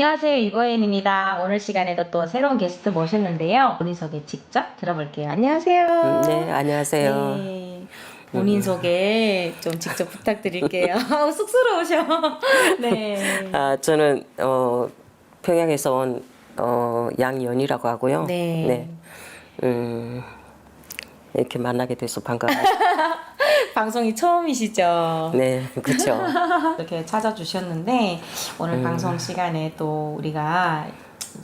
안녕하세요. 이거인입니다. 오늘 시간에도 또 새로운 게스트 모셨는데요. 본인 소개 직접 들어볼게요. 안녕하세요. 네, 안녕하세요. 네, 본인 소개 좀 직접 부탁드릴게요. 쑥스러우셔. 네. 저는 평양에서 온 양연이라고 하고요. 네. 이렇게 만나게 돼서 반가워요. 방송이 처음이시죠? 네, 그렇죠. 이렇게 찾아주셨는데 오늘 방송 시간에 또 우리가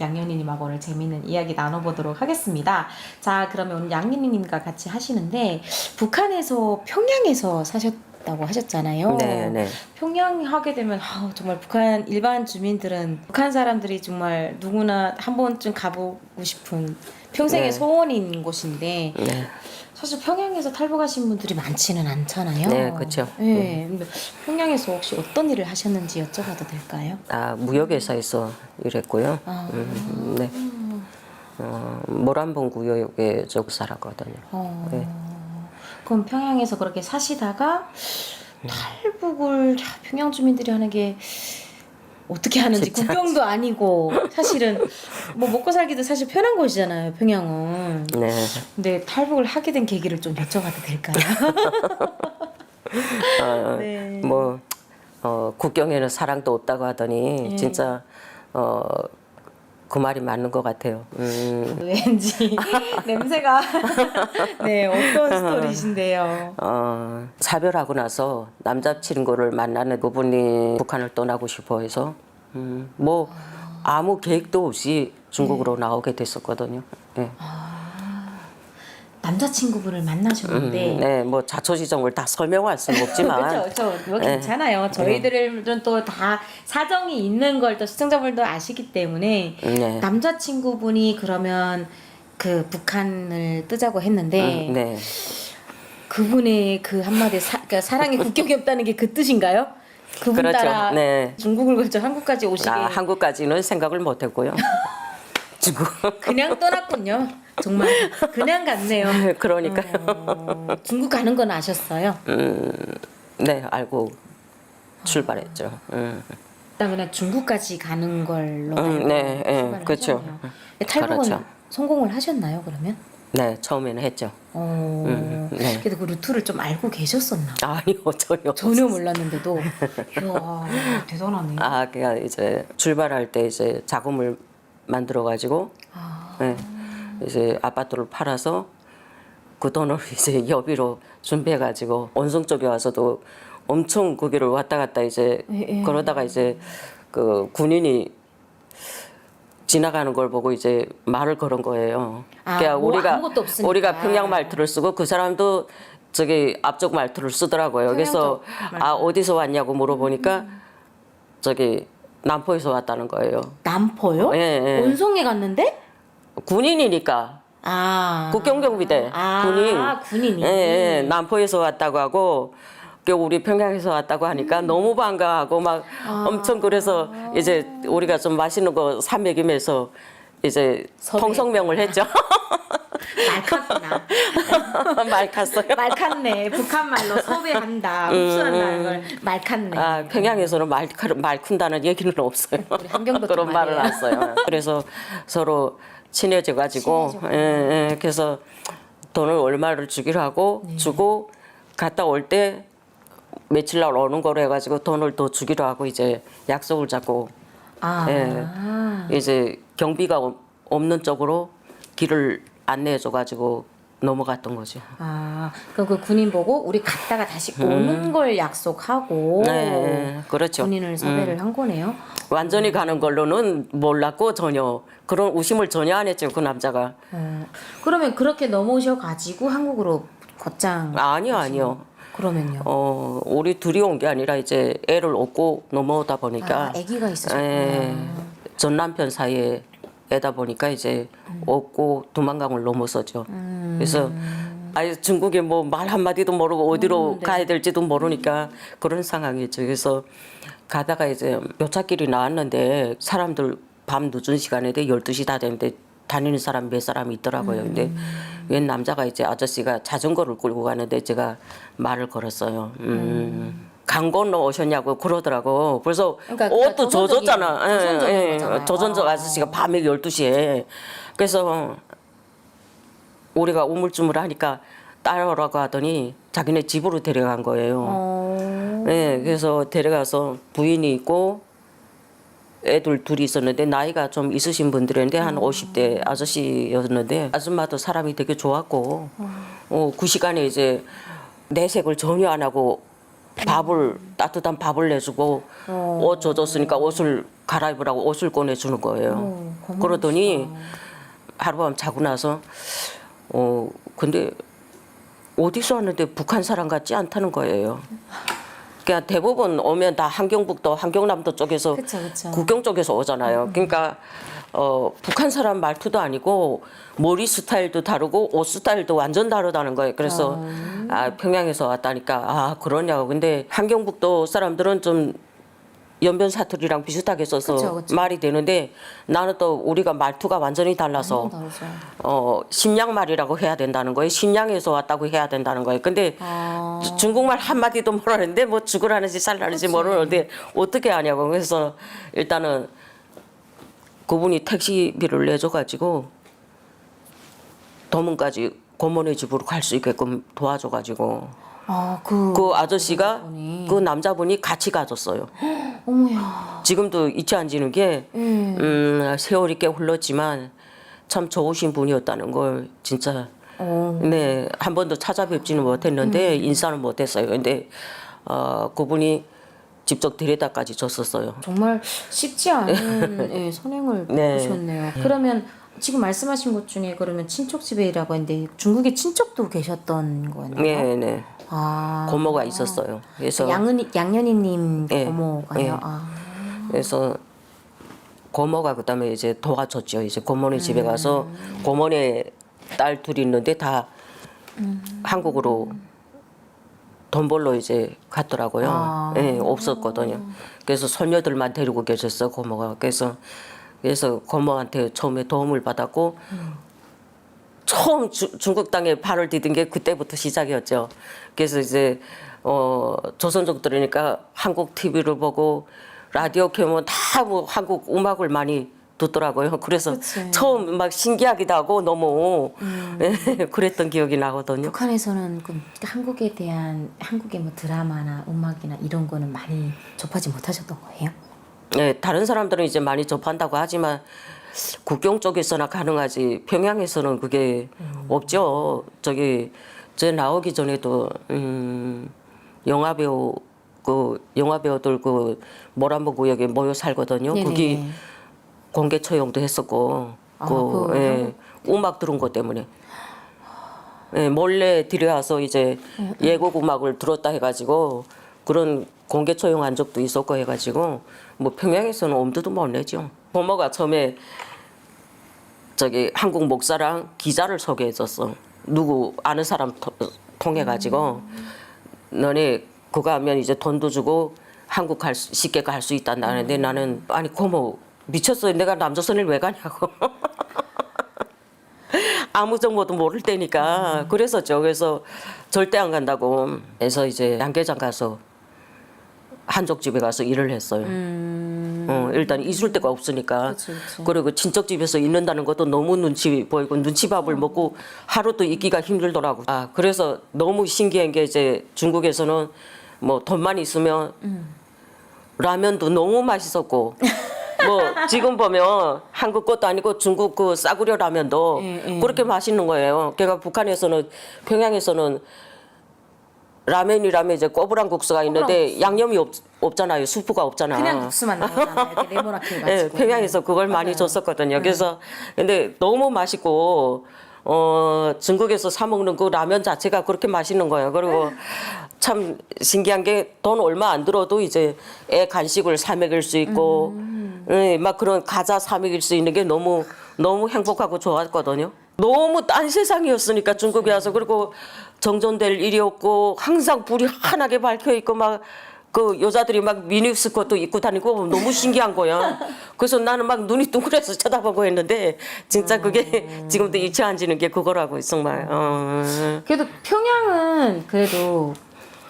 양현희님하고 오늘 재미있는 이야기 나눠보도록 하겠습니다. 자, 그러면 오늘 양현희님과 같이 하시는데 북한에서 평양에서 사셨다고 하셨잖아요. 네, 네. 평양 하게 되면 정말 북한 일반 주민들은 북한 사람들이 정말 누구나 한 번쯤 가보고 싶은 평생의 네. 소원인 곳인데 네. 사실 평양에서 탈북하신 분들이 많지는 않잖아요. 네, 그렇죠. 네. 근데 평양에서 혹시 어떤 일을 하셨는지 여쭤봐도 될까요? 무역회사에서 일했고요. 네. 모란봉 구역에 저기 살았거든요. 네. 그럼 평양에서 그렇게 사시다가 탈북을 평양 주민들이 하는 게 어떻게 하는지 진짜. 국경도 아니고 사실은 뭐 먹고 살기도 사실 편한 곳이잖아요, 평양은. 네. 근데 탈북을 하게 된 계기를 좀 여쭤봐도 될까요? 네. 국경에는 사랑도 없다고 하더니 진짜 그 말이 맞는 것 같아요. 왠지 냄새가 네, 어떤 스토리신데요? 사별하고 나서 남자친구를 만나는 그분이 북한을 떠나고 싶어 해서 아무 계획도 없이 중국으로 나오게 됐었거든요. 네. 남자친구분을 만나셨는데 네, 뭐 자초지종을 다 설명할 수는 없지만 그렇죠. 뭐 괜찮아요. 저희들은 또 다 사정이 있는 걸 또 시청자분들도 아시기 때문에 네. 남자친구분이 그러면 그 북한을 뜨자고 했는데 네. 그분의 그 한마디 그러니까 사랑의 국경이 없다는 게 그 뜻인가요? 그분 그렇죠. 따라 네. 중국을 거쳐 한국까지 오시게 한국까지는 생각을 못했고요. 중국. 그냥 떠났군요. 정말 그냥 갔네요. 그러니까요. 중국 가는 건 아셨어요? 네, 알고 출발했죠. 일단 그냥 중국까지 가는 걸로 알고 네, 출발을 그렇죠. 하셨네요. 탈북은 그렇죠. 성공을 하셨나요, 그러면? 네, 처음에는 했죠. 네. 그래도 그 루트를 좀 알고 계셨었나? 아니요, 전혀. 전혀 몰랐는데도 이야, 대단하네요. 그냥 이제 출발할 때 이제 자금을 만들어 가지고 네, 이제 아파트를 팔아서 그 돈을 이제 여비로 준비해 가지고 원성 쪽에 와서도 엄청 거기를 왔다 갔다 이제 그러다가 이제 그 군인이 지나가는 걸 보고 이제 말을 걸은 거예요. 그러니까 뭐 아무것도 없으니까. 우리가 평양 말투를 쓰고 그 사람도 저기 앞쪽 말투를 쓰더라고요. 그래서 어디서 왔냐고 물어보니까 저기 남포에서 왔다는 거예요. 남포요? 예, 예. 원성에 갔는데? 군인이니까 국경경비대 군인. 군인이. 예, 예. 남포에서 왔다고 하고 우리 평양에서 왔다고 하니까 너무 반가워하고 막 엄청 그래서 이제 우리가 좀 맛있는 거 사 먹이면서 이제 통성명을 했죠. 말탔구나. 말 탔어요. 말탔네. 북한 말로 섭외한다, 흡수한다는 걸 말탔네. 평양에서는 말 큰다는 얘기는 없어요. 우리 한경도 그런 좀 말을 말해요. 안 써요. 그래서 서로 친해져가지고 그래서 돈을 얼마를 주기로 하고 주고 갔다 올 때 며칠 날 오는 거로 해가지고 돈을 더 주기로 하고 이제 약속을 잡고 이제 경비가 없는 쪽으로 길을 안내해줘가지고 넘어갔던 거죠. 그럼 그 군인 보고 우리 갔다가 다시 오는 걸 약속하고 네, 그렇죠. 군인을 섭외를 한 거네요. 완전히 가는 걸로는 몰랐고 전혀 그런 의심을 전혀 안 했죠 그 남자가. 그러면 그렇게 넘어오셔가지고 한국으로 곧장 아니요. 그러면요? 우리 둘이 온 게 아니라 이제 애를 얻고 넘어오다 보니까 아기가 있으셨구나. 전 남편 사이에 애다 보니까 이제 얻고 도망강을 넘어서죠. 그래서 중국에 뭐 말 한마디도 모르고 어디로 가야 될지도 모르니까 그런 상황이죠. 그래서 가다가 이제 묘차길이 나왔는데 사람들 밤 늦은 시간에 12시 다 됐는데 다니는 사람 몇 사람이 있더라고요. 근데 웬 남자가 이제 아저씨가 자전거를 끌고 가는데 제가 말을 걸었어요. 강 건너 오셨냐고 그러더라고. 그래서 그러니까 옷도 조선적인 젖었잖아. 거잖아요. 조선족 아저씨가 밤에 12시에. 그래서 우리가 우물쭈물하니까 따라오라고 하더니 자기네 집으로 데려간 거예요. 네, 그래서 데려가서 부인이 있고 애들 둘이 있었는데 나이가 좀 있으신 분들인데 한 50대 아저씨였는데 아줌마도 사람이 되게 좋았고 그 시간에 이제 내색을 전혀 안 하고 따뜻한 밥을 내주고 옷 젖었으니까 옷을 갈아입으라고 옷을 꺼내주는 거예요. 그러더니 하룻밤 자고 나서 근데 어디서 왔는데 북한 사람 같지 않다는 거예요. 그냥 대부분 오면 다 함경북도, 함경남도 쪽에서 그쵸, 그쵸. 국경 쪽에서 오잖아요. 그러니까 북한 사람 말투도 아니고 머리 스타일도 다르고 옷 스타일도 완전 다르다는 거예요. 그래서 평양에서 왔다니까 그러냐고. 근데 함경북도 사람들은 좀 연변 사투리랑 비슷하게 써서 그쵸. 말이 되는데 나는 또 우리가 말투가 완전히 달라서 완전 다르죠. 심양 말이라고 해야 된다는 거예요. 심양에서 왔다고 해야 된다는 거예요. 근데 중국말 한마디도 모르는데 뭐 죽으라는지 살라는지 모르는데 어떻게 하냐고. 그래서 일단은 그분이 택시비를 내줘가지고 도문까지 고모네 집으로 갈 수 있게끔 도와줘가지고 그 아저씨가 그 남자분이 같이 가줬어요. 어머야. 지금도 잊지 않지는 게 세월이 꽤 흘렀지만 참 좋으신 분이었다는 걸 진짜 네, 한 번도 찾아뵙지는 못했는데 인사는 못했어요. 근데 그분이 직접 데려다까지 줬었어요. 정말 쉽지 않은 예, 선행을 네. 보셨네요. 그러면 지금 말씀하신 것 중에 그러면 친척 집이라고 했는데 중국에 친척도 계셨던 거였나요? 네, 네. 아. 고모가 있었어요. 그래서 양년이님 예, 고모가요. 예. 그래서 고모가 그다음에 이제 도와줬죠. 이제 고모네 집에 가서 고모네 딸 둘이 있는데 다 한국으로 돈 벌러 이제 갔더라고요. 예, 없었거든요. 그래서 손녀들만 데리고 계셨어 고모가. 그래서 고모한테 처음에 도움을 받았고 처음 중국 땅에 발을 디딘 게 그때부터 시작이었죠. 그래서 이제 조선족 들으니까 한국 TV를 보고 라디오 켜면 다 뭐 한국 음악을 많이 듣더라고요. 그래서 그치. 처음 막 신기하기도 하고 너무 그랬던 기억이 나거든요. 북한에서는 그 한국에 대한 한국의 뭐 드라마나 음악이나 이런 거는 많이 접하지 못하셨던 거예요? 네, 다른 사람들은 이제 많이 접한다고 하지만 국경 쪽에서나 가능하지 평양에서는 그게 없죠. 저 나오기 전에도 영화배우들 그 모란보 구역에 모여 살거든요. 네네네. 거기 공개 처형도 했었고 음악 들은 것 때문에 몰래 들여와서 이제 예국 음악을 들었다 해가지고 그런 공개 처형한 적도 있었고 해가지고 뭐 평양에서는 엄두도 못 내죠. 고모가 처음에 한국 목사랑 기자를 소개해줬어. 누구 아는 사람 통해 가지고 너네 그거 하면 이제 돈도 주고 한국 쉽게 갈 수 있다는데 나는 아니 고모 미쳤어요. 내가 남조선을 왜 가냐고. 아무 정보도 모를 때니까 그랬었죠. 그래서 절대 안 간다고 해서 이제 양계장 가서 한족 집에 가서 일을 했어요. 일단 있을 데가 없으니까. 그치. 그리고 친척 집에서 있는다는 것도 너무 눈치 보이고 눈치밥을 먹고 하루도 있기가 힘들더라고. 그래서 너무 신기한 게 이제 중국에서는 뭐 돈만 있으면 라면도 너무 맛있었고 뭐 지금 보면 한국 것도 아니고 중국 그 싸구려 라면도 그렇게 맛있는 거예요. 그러니까 북한에서는 평양에서는 라면이라면 이제 꼬부랑 국수가 있는데 양념이 없잖아요. 수프가 없잖아. 그냥 국수만 나오잖아요. 이렇게 네모나게 해가지고. 네, 평양에서 그걸 많이 줬었거든요. 그래서 근데 너무 맛있고 중국에서 사 먹는 그 라면 자체가 그렇게 맛있는 거예요. 그리고 참 신기한 게 돈 얼마 안 들어도 이제 애 간식을 사 먹일 수 있고 막 그런 과자 사 먹일 수 있는 게 너무 행복하고 좋았거든요. 너무 딴 세상이었으니까 중국에 와서. 그리고 정전될 일이 없고 항상 불이 환하게 밝혀 있고 막 그 여자들이 막 미니스커트 입고 다니고 너무 신기한 거야. 그래서 나는 막 눈이 둥그래서 쳐다보고 했는데 진짜 그게 지금도 잊지 않지는 게 그거라고 정말. 그래도 평양은 그래도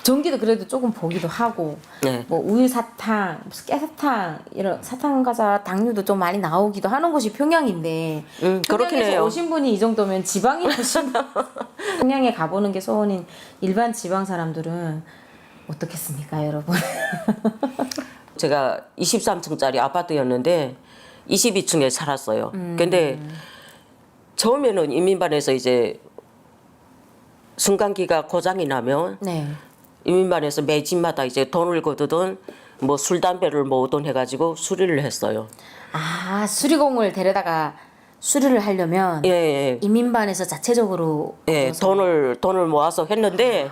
전기도 그래도 조금 보기도 하고 네. 뭐 우유 사탕, 무슨 깨사탕 이런 사탕 과자 당류도 좀 많이 나오기도 하는 곳이 평양인데 그렇긴 평양에서 해요. 오신 분이 이 정도면 지방에 오신 평양에 가보는 게 소원인 일반 지방 사람들은 어떻겠습니까, 여러분? 제가 23층짜리 아파트였는데 22층에 살았어요. 근데 처음에는 인민반에서 이제 승강기가 고장이 나면 네. 인민반에서 매 집마다 이제 돈을 거두든 뭐 술 담배를 모으든 해가지고 수리를 했어요. 아, 수리공을 데려다가 수리를 하려면 예, 예. 인민반에서 자체적으로 예, 돈을 모아서 했는데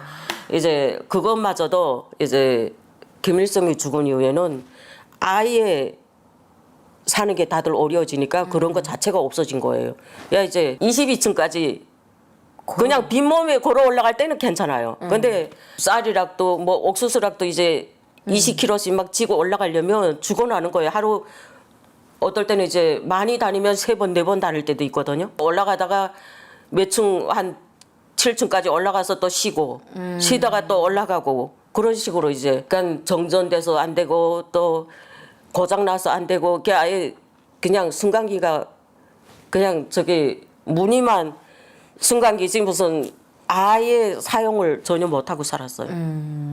이제 그것마저도 이제 김일성이 죽은 이후에는 아예 사는 게 다들 어려워지니까 그런 거 자체가 없어진 거예요. 야 이제 22층까지 그냥 빈몸에 걸어 올라갈 때는 괜찮아요. 근데 쌀이락도 뭐 옥수수락도 이제 20kg씩 막 지고 올라가려면 죽어나는 거예요. 하루 어떨 때는 이제 많이 다니면 3번, 4번 다닐 때도 있거든요. 올라가다가 몇 층 한 7층까지 올라가서 또 쉬고 쉬다가 또 올라가고 그런 식으로 이제 그러니까 정전돼서 안 되고 또 고장 나서 안 되고 그게 아예 그냥 승강기가 그냥 저기 무늬만 승강기지 무슨 아예 사용을 전혀 못 하고 살았어요.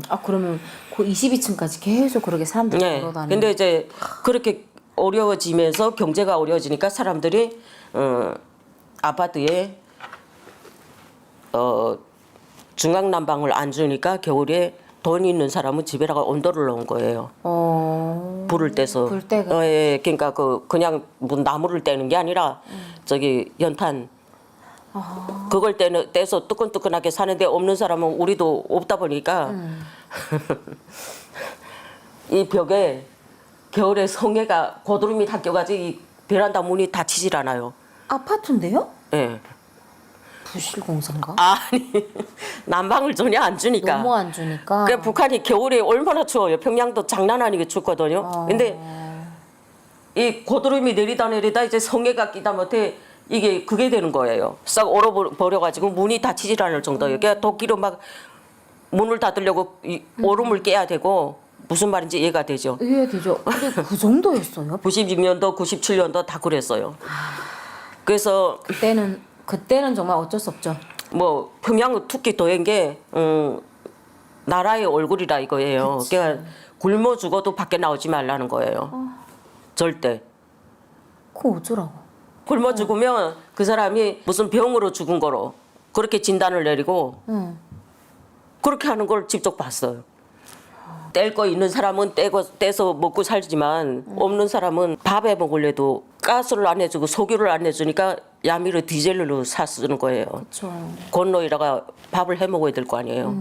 아, 그러면 그 22층까지 계속 그렇게 사람들이 네. 걸어다니는. 근데 이제 그렇게 어려워지면서 경제가 어려워지니까 사람들이 아파트에 중앙난방을 안 주니까 겨울에 돈 있는 사람은 집에다가 온돌을 넣은 거예요. 불을 떼서. 불 떼가. 예, 그러니까 그냥 뭐 나무를 떼는 게 아니라 저기 연탄. 그걸 떼서 뜨끈뜨끈하게 사는데 없는 사람은 우리도 없다 보니까 이 벽에 겨울에 성에가 고드름이 다 껴가지고 이 베란다 문이 닫히질 않아요. 아파트인데요? 예. 부실공사인가? 아니 난방을 전혀 안 주니까. 너무 안 주니까. 그 북한이 겨울에 얼마나 추워요. 평양도 장난 아니게 춥거든요. 근데 이 고드름이 내리다 이제 성에가 끼다 못해 이게 그게 되는 거예요. 싹 얼어버려가지고 문이 닫히질 않을 정도예요. 그러니까 도끼로 막 문을 닫으려고 이 얼음을 깨야 되고 무슨 말인지 이해가 되죠. 이해되죠. 근데 그 정도였어요? 96년도, 97년도 다 그랬어요. 그래서 그때는 정말 어쩔 수 없죠. 뭐 평양 특히 더한 게 나라의 얼굴이라 이거예요. 그러니까 굶어 죽어도 밖에 나오지 말라는 거예요. 절대. 그거 어쩌라고? 굶어 죽으면 그 사람이 무슨 병으로 죽은 거로 그렇게 진단을 내리고 그렇게 하는 걸 직접 봤어요. 뗄 거 있는 사람은 떼서 먹고 살지만 없는 사람은 밥에 먹을래도 가스를 안 해주고 석유를 안 해주니까 야미로 디젤로 사 쓰는 거예요. 그렇죠. 건너이다가 밥을 해 먹어야 될 거 아니에요.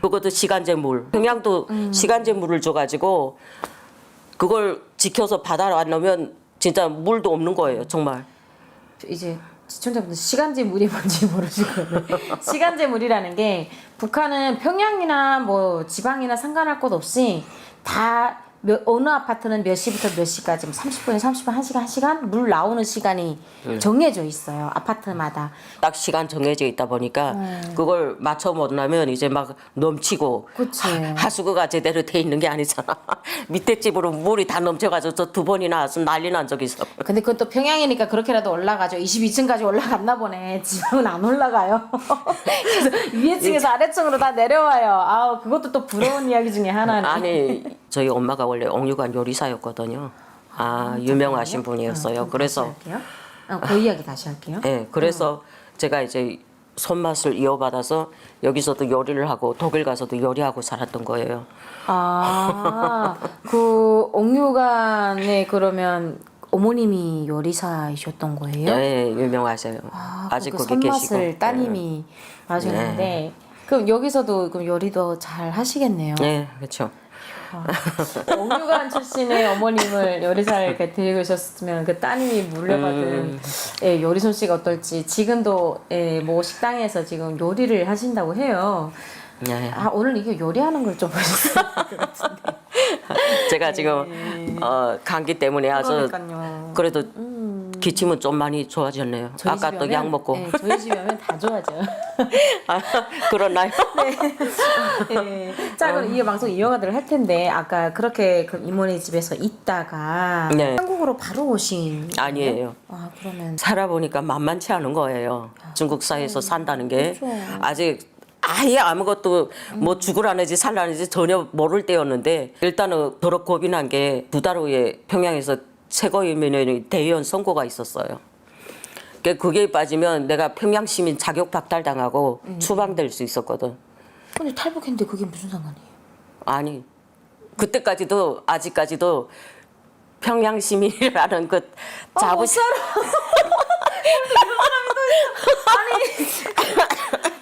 그것도 시간제 물. 평양도 시간제 물을 줘가지고 그걸 지켜서 바다로 안 넣으면 진짜 물도 없는 거예요. 정말. 이제 시청자분들 시간제 물이 뭔지 모르시거든요. 시간제 물이라는 게 북한은 평양이나 뭐 지방이나 상관할 것 없이 다 어느 아파트는 몇 시부터 몇 시까지 30분에 30분, 1시간, 1시간 물 나오는 시간이 정해져 있어요. 아파트마다. 딱 시간 정해져 있다 보니까 그걸 맞춰 못 나면 이제 막 넘치고 그치. 하수구가 제대로 돼 있는 게 아니잖아. 밑에 집으로 물이 다 넘쳐가지고 저 2번이나 와서 난리 난 적이 있어. 근데 그건 또 평양이니까 그렇게라도 올라가죠. 22층까지 올라갔나 보네. 지방은 안 올라가요. 그래서 위에 층에서 아래층으로 다 내려와요. 아우, 그것도 또 부러운 이야기 중에 하나네. 아니 저희 엄마가 원래 옥류관 요리사였거든요. 유명하신 분이었어요. 그래서 그 이야기 다시 할게요. 네, 그래서 제가 이제 손맛을 이어받아서 여기서도 요리를 하고 독일 가서도 요리하고 살았던 거예요. 그 옥류관에 그러면 어머님이 요리사이셨던 거예요? 네, 유명하세요. 아직 그 거기 계시고. 손맛을 따님이 하셨는데 그럼 여기서도 그럼 요리도 잘 하시겠네요. 네, 그렇죠. 옥류관 출신의 어머님을 요리사를 이렇게 데리고 오셨으면 그 따님이 물려받은 예, 요리 솜씨가 어떨지 지금도 예, 뭐 식당에서 지금 요리를 하신다고 해요. 네. 오늘 이게 요리하는 걸 좀 보셨어요? 제가 지금 감기 때문에 아주 그러니까요. 그래도 기침은 좀 많이 좋아졌네요. 저희 아까 집에 또 오면- 약 먹고. 네, 저희 집에 오면 다 좋아져요. 아, 그러나요? 네. 자, 그럼 이 방송 이어가도록 할 텐데 아까 그렇게 그 이모네 집에서 있다가 네. 한국으로 바로 오신 거예요? 아니에요. 아, 그러면 살아보니까 만만치 않은 거예요. 중국 사회에서 산다는 게 그렇죠. 아직 아예 아무것도 뭐 죽으라는지 살라는지 전혀 모를 때였는데 일단은 더럽 겁이 난 게 2달 후에 평양에서 최고위원회 대의원 선거가 있었어요. 그게 빠지면 내가 평양 시민 자격 박탈당하고 추방될 수 있었거든. 근데 탈북했는데 그게 무슨 상관이에요? 아니 그때까지도 아직까지도 평양 시민이라는 그 자부심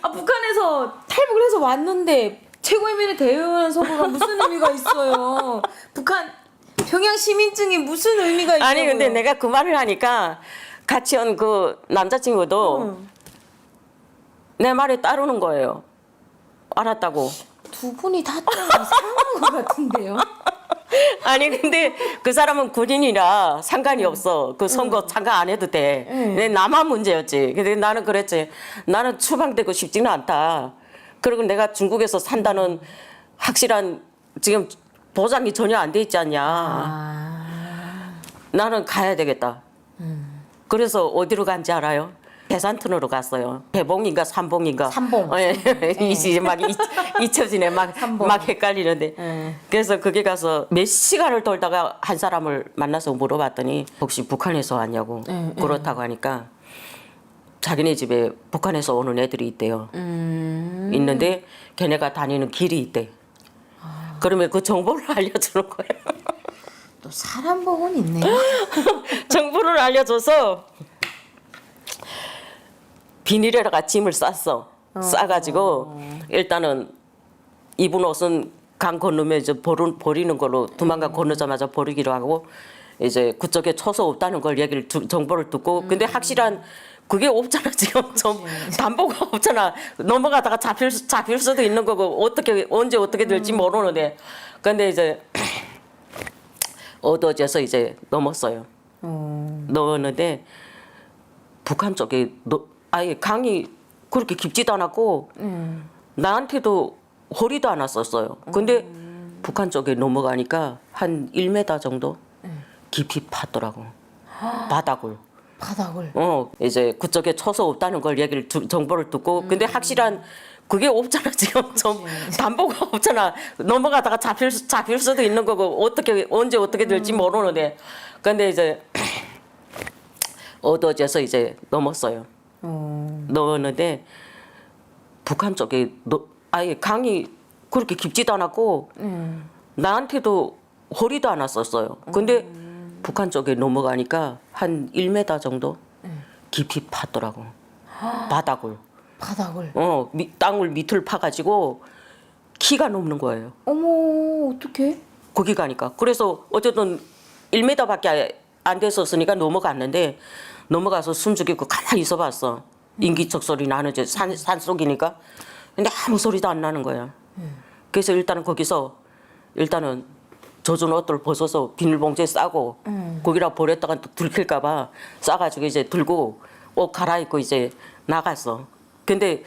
아, 북한에서 탈북을 해서 왔는데 최고위원회 대의원 선거가 무슨 의미가 있어요? 북한 평양 시민증이 무슨 의미가 있어요? 아니 근데 내가 그 말을 하니까 같이 온 그 남자친구도 내 말에 따르는 거예요. 알았다고. 두 분이 다 좀 이상한 것 같은데요? 아니 근데 그 사람은 군인이라 상관이 없어. 그 선거 참가 안 해도 돼. 근데 나만 문제였지. 근데 나는 그랬지. 나는 추방되고 싶지는 않다. 그리고 내가 중국에서 산다는 확실한 지금 보장이 전혀 안 돼 있지 않냐. 아, 나는 가야 되겠다. 그래서 어디로 간지 알아요? 대산튼으로 갔어요. 대봉인가 삼봉인가? 삼봉. 예, 이제 막 잊혀지네. 삼봉. 막 헷갈리는데. 예. 그래서 거기 가서 몇 시간을 돌다가 한 사람을 만나서 물어봤더니 혹시 북한에서 왔냐고. 그렇다고 하니까 자기네 집에 북한에서 오는 애들이 있대요. 있는데 걔네가 다니는 길이 있대. 그러면 그 정보를 알려주는 거예요. 또 사람 복은 있네요. 정보를 알려줘서 비닐에다가 짐을 쌌어. 싸가지고 일단은 입은 옷은 강 건너면 이제 버리는 걸로 도망가 건너자마자 버리기로 하고 이제 그쪽에 처소 없다는 걸 얘기를 정보를 듣고 근데 확실한 그게 없잖아 지금 좀 담보가 없잖아. 넘어가다가 잡힐 수도 있는 거고 어떻게 언제 어떻게 될지 모르는데 근데 이제 어두워져서 이제 넘었어요. 넘었는데 북한 쪽에 아예 강이 그렇게 깊지도 않았고 나한테도 허리도 안 왔었어요. 근데 북한 쪽에 넘어가니까 한 1m 정도 깊이 팠더라고. 바닥을. 바닥을. 이제 그쪽에 처소 없다는 걸 얘기를 정보를 듣고 근데 확실한 그게 없잖아 지금 좀 담보가 없잖아. 넘어가다가 잡힐 수도 있는 거고 어떻게 언제 어떻게 될지 모르는데 근데 이제 어두워져서 이제 넘었어요. 넘었는데 북한 쪽에 아예 강이 그렇게 깊지도 않았고 나한테도 허리도 안 왔었어요. 근데 북한 쪽에 넘어가니까 한 1m 정도 깊이 팠더라고. 바닥을. 바닥을. 땅을 밑을 파가지고 키가 넘는 거예요. 어머, 어떡해? 거기 가니까. 그래서 어쨌든 1m밖에 안 됐었으니까 넘어갔는데 넘어가서 숨 죽이고 가만히 있어봤어. 인기척 소리 나는지 산속이니까. 근데 아무 소리도 안 나는 거야. 그래서 일단은 거기서 일단은 젖은 옷들 벗어서 비닐봉지에 싸고 거기다 버렸다가 또 들킬까봐 싸가지고 이제 들고 옷 갈아입고 이제 나갔어. 근데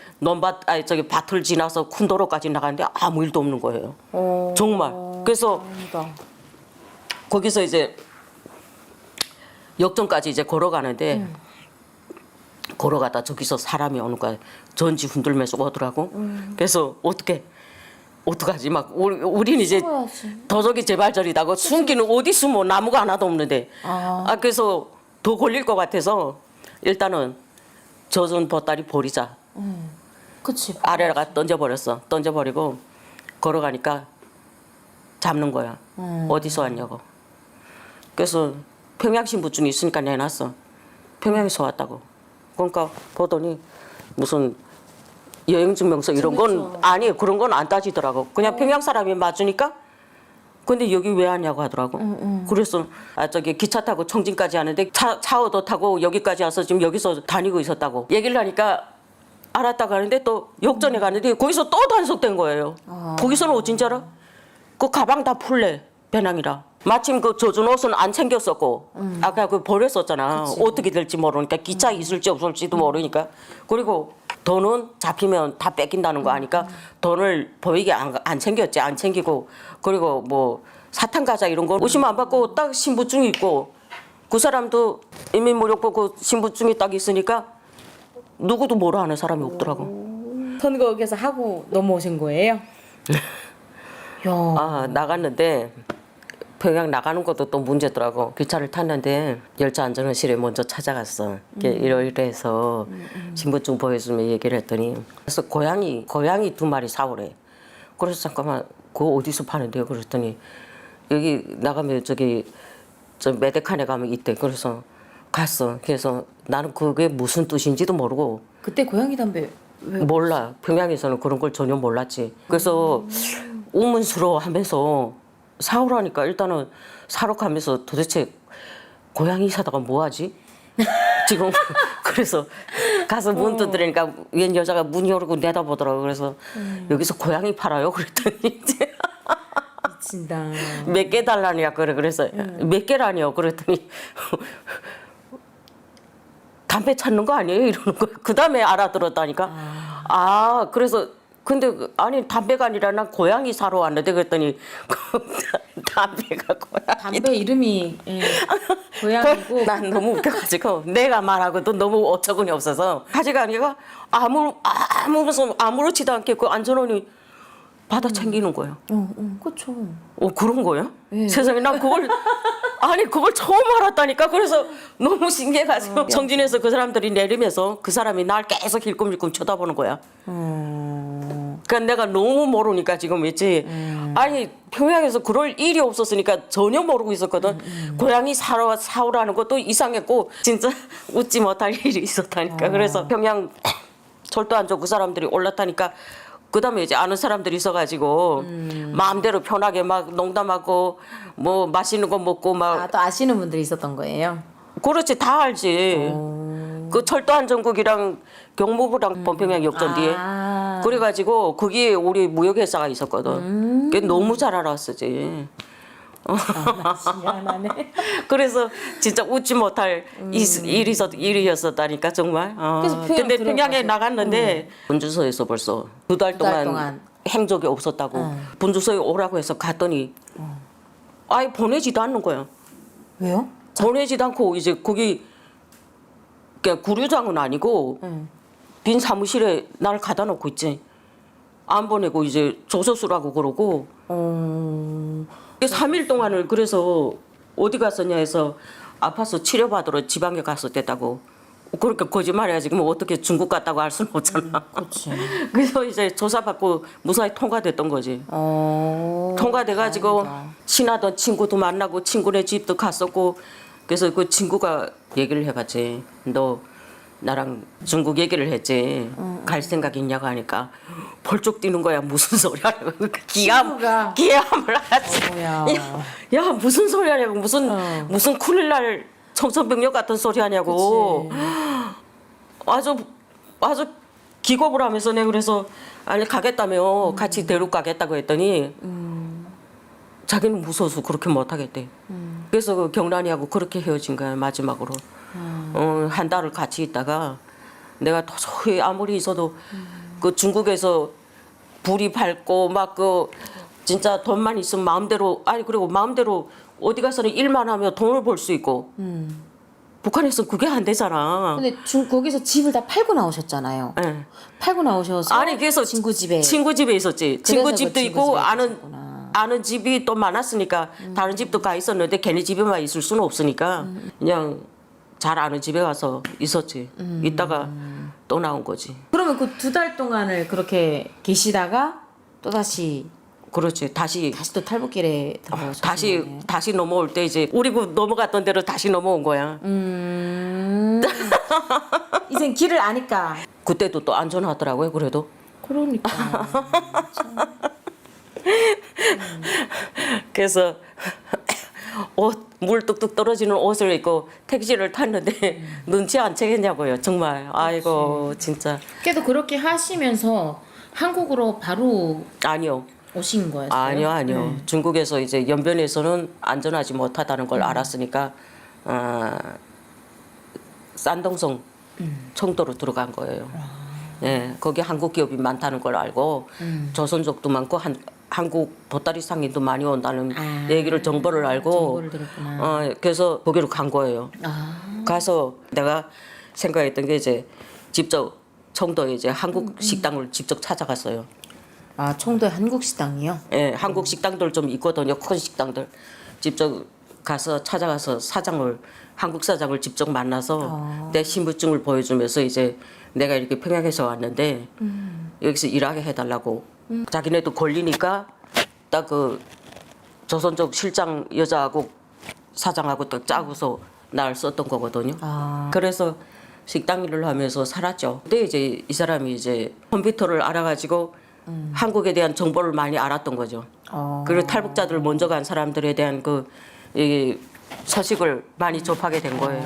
밭을 지나서 큰 도로까지 나갔는데 아무 일도 없는 거예요. 정말. 그래서 다행이다. 거기서 이제 역전까지 이제 걸어가는데 걸어가다 저기서 사람이 오는 거야. 전지 흔들면서 오더라고. 그래서 어떡하지? 막 우린 이제 숨어야지. 도적이 제발저리다고 숨기는 어디 숨어 나무가 하나도 없는데. 그래서 더 걸릴 것 같아서 일단은 젖은 보따리 버리자. 그치. 아래다가 던져버렸어. 던져버리고 걸어가니까 잡는 거야. 어디서 왔냐고. 그래서 평양신분증이 있으니까 내놨어. 평양에서 왔다고. 그러니까 보더니 무슨 여행증명서 이런 건 아니 그런 건 안 따지더라고. 그냥 평양 사람이 맞으니까. 근데 여기 왜 왔냐고 하더라고. 그래서 저기 기차 타고 청진까지 하는데 차도 타고 여기까지 와서 지금 여기서 다니고 있었다고 얘기를 하니까 알았다고 하는데 또 역전에 가는데 거기서 또 단속된 거예요. 거기서는 어쩐지 알아? 그 가방 다 풀래 배낭이라. 마침 그 젖은 옷은 안 챙겼었고 아까 그 버렸었잖아. 어떻게 될지 모르니까 기차 있을지 없을지도 모르니까. 그리고 돈은 잡히면 다 뺏긴다는 거 아니까 돈을 보이게 안 챙겼지. 안 챙기고 그리고 뭐 사탕 과자 이런 거 의심 안 받고 딱 신분증이 있고 그 사람도 인민무력부 그 신분증이 딱 있으니까 누구도 뭐라 하는 사람이 없더라고. 선거에서 하고 넘어오신 거예요? 야. 아 나갔는데 평양 나가는 것도 또 문제더라고. 기차를 탔는데 열차 안전원실에 먼저 찾아갔어. 이래서 신분증 보여주면 얘기를 했더니 그래서 고양이 2마리 사오래. 그래서 잠깐만 그거 어디서 파는데요? 그랬더니 여기 나가면 저기 저 메데칸에 가면 있대. 그래서 갔어. 그래서 나는 그게 무슨 뜻인지도 모르고 그때 고양이 담배 왜? 몰라. 평양에서는 그런 걸 전혀 몰랐지. 그래서 우문스러워하면서 사오라니까 일단은 사러 가면서 도대체 고양이 사다가 뭐 하지? 지금 그래서 가서 문 두드리니까 웬 여자가 문 열고 내다보더라고. 그래서 여기서 고양이 팔아요? 그랬더니 이제 미친다. 몇 개 달라니까 그래. 그래서 몇 개라니요? 그랬더니 담배 찾는 거 아니에요? 이러는 거야. 그 다음에 알아들었다니까. 아 그래서 근데 아니 담배가 아니라 난 고양이 사러 왔는데 그랬더니 담배가 고양이. 담배 이름이 고양이고. 난 너무 웃겨가지고 내가 말하고도 너무 어처구니 없어서 가져가니까 아무렇지도 않게 그 안전원이 받아 챙기는 거예요. 그렇죠. 그런 거예요? 세상에 난 그걸 아니 그걸 처음 알았다니까. 그래서 너무 신기해가지고 정진에서 그 사람들이 내리면서 그 사람이 날 계속 힐끔힐끔 쳐다보는 거야. 그러니까 내가 너무 모르니까 지금 있지. 아니 평양에서 그럴 일이 없었으니까 전혀 모르고 있었거든. 고양이 사오라는 것도 이상했고 진짜 웃지 못할 일이 있었다니까. 그래서 평양 철도안전 그 사람들이 올랐다니까. 그다음에 이제 아는 사람들이 있어가지고 마음대로 편하게 막 농담하고 뭐 맛있는 거 먹고 막 또 아시는 분들이 있었던 거예요? 그렇지 다 알지. 그 철도안전국이랑 경무부랑 범평양 역전 뒤에 그래가지고 거기에 우리 무역회사가 있었거든. 그게 너무 잘 알았었지. 미안하네. 그래서 진짜 웃지 못할 일이었었다니까 정말. 그래서 근데 평양 평양에 들어가서. 나갔는데 분주소에서 벌써 2달 동안, 동안. 행적이 없었다고 분주소에 오라고 해서 갔더니 아예 보내지도 않는 거야. 왜요? 보내지도 않고 이제 거기 그러니까 구류장은 아니고 빈 사무실에 날 가다 놓고 있지. 안 보내고 이제 조서수라고 그러고 3일 동안을 그래서 어디 갔었냐 해서 아파서 치료받으러 지방에 갔었댔다고. 그렇게 거짓말해야지. 그럼 어떻게 중국 갔다고 할 수는 없잖아. 그렇지. 그래서 이제 조사받고 무사히 통과됐던 거지. 통과돼가지고 친하던 친구도 만나고 친구네 집도 갔었고 그래서 그 친구가 얘기를 해봤지. 너 나랑 중국 얘기를 했지. 갈 생각 있냐고 하니까 벌쩍 뛰는 거야. 무슨 소리하냐고. 친구가. 기함을 하지. 어머야. 야 무슨 소리 하냐고. 무슨 큰일 날 청천벽력 같은 소리 하냐고. 아주 기겁을 하면서 내가 그래서 아니 가겠다며 같이 데리고 가겠다고 했더니 자기는 무서워서 그렇게 못 하겠대. 그래서 그 경란이하고 그렇게 헤어진 거야 마지막으로. 한 달을 같이 있다가 내가 도저히 아무리 있어도 그 중국에서 불이 밝고 막 그 진짜 돈만 있으면 마음대로 아니 그리고 마음대로 어디 가서는 일만 하면 돈을 벌 수 있고 북한에서는 그게 안 되잖아. 근데 거기서 집을 다 팔고 나오셨잖아요. 네. 팔고 나오셔서 아니 그래서 친구 집에 있었지. 친구 그래서 집도 그 친구 있고 집에 아는 있었구나. 아는 집이 또 많았으니까 다른 집도 가 있었는데 걔네 집에만 있을 수는 없으니까 그냥 잘 아는 집에 가서 있었지. 있다가 또 나온 거지. 그러면 그 2달 동안을 그렇게 계시다가 또 다시 그렇지. 다시 또 탈북길에 들어가셨어요. 다시 넘어올 때 이제 우리 그 넘어갔던 대로 다시 넘어온 거야. 이젠 길을 아니까. 그때도 또 안전하더라고요. 그래도. 그러니까. 그래서 물 뚝뚝 떨어지는 옷을 입고 택시를 탔는데 눈치 안 채겠냐고요. 정말. 아이고 진짜. 그래도 그렇게 하시면서 한국으로 바로 아니요. 오신 거였어요? 아니요. 중국에서 이제 연변에서는 안전하지 못하다는 걸 알았으니까 산동성 청도로 들어간 거예요. 예, 거기 한국 기업이 많다는 걸 알고 조선족도 많고 한국 보따리 상인도 많이 온다는 얘기를 정보를 알고 정보를 들었구나. 그래서 거기로 간 거예요. 가서 내가 생각했던 게 이제 직접 청도에 이제 한국 식당을 직접 찾아갔어요. 아, 청도에 한국 식당이요? 예, 한국 식당들 좀 있거든요. 큰 식당들 직접 가서 찾아가서 한국 사장을 직접 만나서 내 신분증을 보여주면서 이제 내가 이렇게 평양에서 왔는데 여기서 일하게 해달라고. 자기네도 걸리니까 딱 그 조선족 실장 여자하고 사장하고 딱 짜고서 날 썼던 거거든요. 그래서 식당 일을 하면서 살았죠. 근데 이제 이 사람이 이제 컴퓨터를 알아가지고 한국에 대한 정보를 많이 알았던 거죠. 그리고 탈북자들 먼저 간 사람들에 대한 이 소식을 많이 접하게 된 거예요.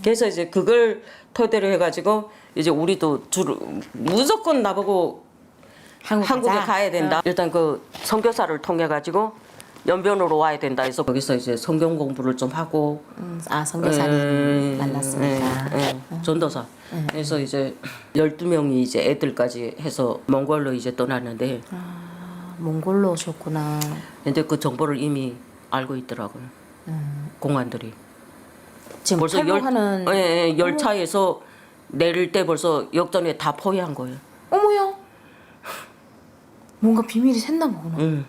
그래서 이제 그걸 토대로 해가지고 이제 우리도 무조건 나보고 한국에 가야 된다. 일단 그 선교사를 통해 가지고 연변으로 와야 된다 해서 거기서 이제 성경 공부를 좀 하고 선교사님 만났으니까. 전도사. 그래서 이제 12명이 이제 애들까지 해서 몽골로 이제 떠났는데 몽골로 오셨구나. 근데 그 정보를 이미 알고 있더라고요. 공안들이. 지금 벌써 탈북하는 열차에서 내릴 때 벌써 역전에 다 포위한 거예요. 어머야. 뭔가 비밀이 샜나 보구나.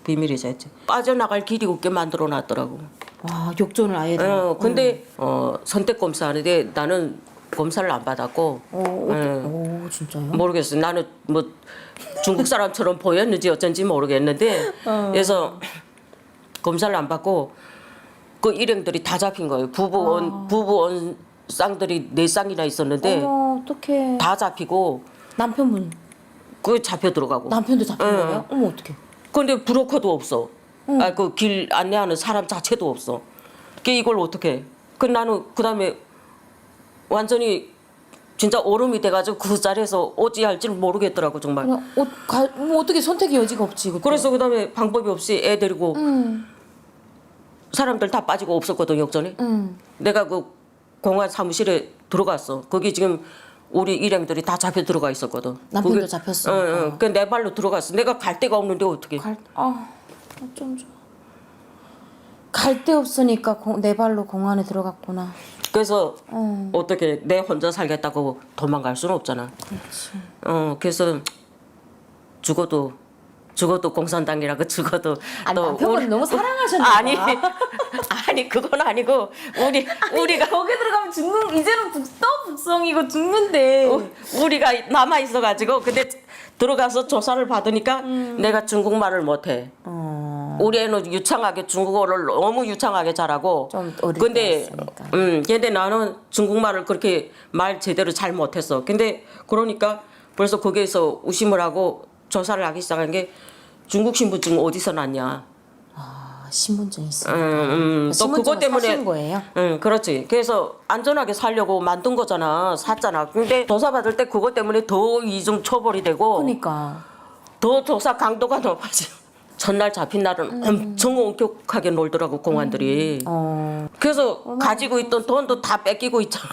비밀이죠. 했지. 빠져나갈 길이 없게 만들어 놨더라고. 와, 역전을 아예 다. 근데 선택 검사하는데 나는 검사를 안 받았고. 오, 진짜요? 모르겠어요. 나는 뭐 중국 사람처럼 보였는지 어쩐지 모르겠는데 그래서 검사를 안 받고 그 일행들이 다 잡힌 거예요. 부부 쌍들이 4쌍이나 있었는데 어머, 어떡해. 다 잡히고 남편분. 그 잡혀 들어가고. 남편도 잡힌 거예요? 어머, 어떡해. 근데 브로커도 없어. 그 길 안내하는 사람 자체도 없어. 이걸 어떻게 해? 나는 그다음에 완전히 진짜 얼음이 돼가지고 그 자리에서 어찌할지를 모르겠더라고 정말. 뭐 어떻게 선택의 여지가 없지. 그때. 그래서 그다음에 방법이 없이 애 데리고 사람들 다 빠지고 없었거든 역전에. 내가 그 공안 사무실에 들어갔어. 거기 지금 우리 일행들이 다 잡혀 들어가 있었거든. 남편도 잡혔어. 내 발로 들어갔어. 내가 갈 데가 없는데 어떻게? 어쩜 좋아. 갈 데 없으니까 내 발로 공안에 들어갔구나. 그래서 어떻게 내 혼자 살겠다고 도망갈 수는 없잖아. 그렇지. 그래서 죽어도 공산당이라고 죽어도 아니, 또 남편분 너무 사랑하셨나 아니 그건 아니고 우리가 거기 들어가면 죽는 이제는 북성이고 죽는데 우리가 남아 있어가지고 근데 들어가서 조사를 받으니까 내가 중국말을 못해. 우리 애는 유창하게 중국어를 너무 유창하게 잘하고. 좀 어릴 근데 때였으니까. 근데 나는 중국말을 그렇게 말 제대로 잘 못했어. 근데 그러니까 벌써 거기에서 의심을 하고 조사를 하기 시작한 게 중국 신분증 어디서 났냐. 신분증 있어요. 또 그것 때문에 사신 거예요? 그렇지. 그래서 안전하게 살려고 만든 거잖아. 샀잖아. 근데 조사 받을 때 그것 때문에 더 이중 처벌이 되고 그러니까 더 조사 강도가 높아져. 전날 잡힌 날은 엄청 엄격하게 놀더라고 공안들이. 그래서 가지고 있던 돈도 다 뺏기고 있잖아.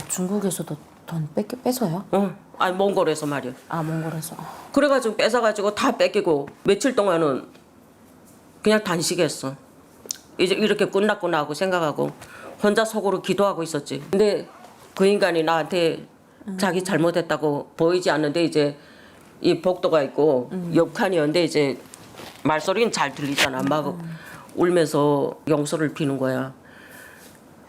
중국에서도 돈 뺏어요? 아니 몽골에서 말이야. 몽골에서. 그래가지고 뺏어가지고 다 뺏기고 며칠 동안은 그냥 단식했어. 이제 이렇게 끝났구나 하고 생각하고 혼자 속으로 기도하고 있었지. 근데 그 인간이 나한테 자기 잘못했다고 보이지 않는데 이제 이 복도가 있고 옆칸이었는데 이제 말소리는 잘 들리잖아. 막 울면서 용서를 비는 거야.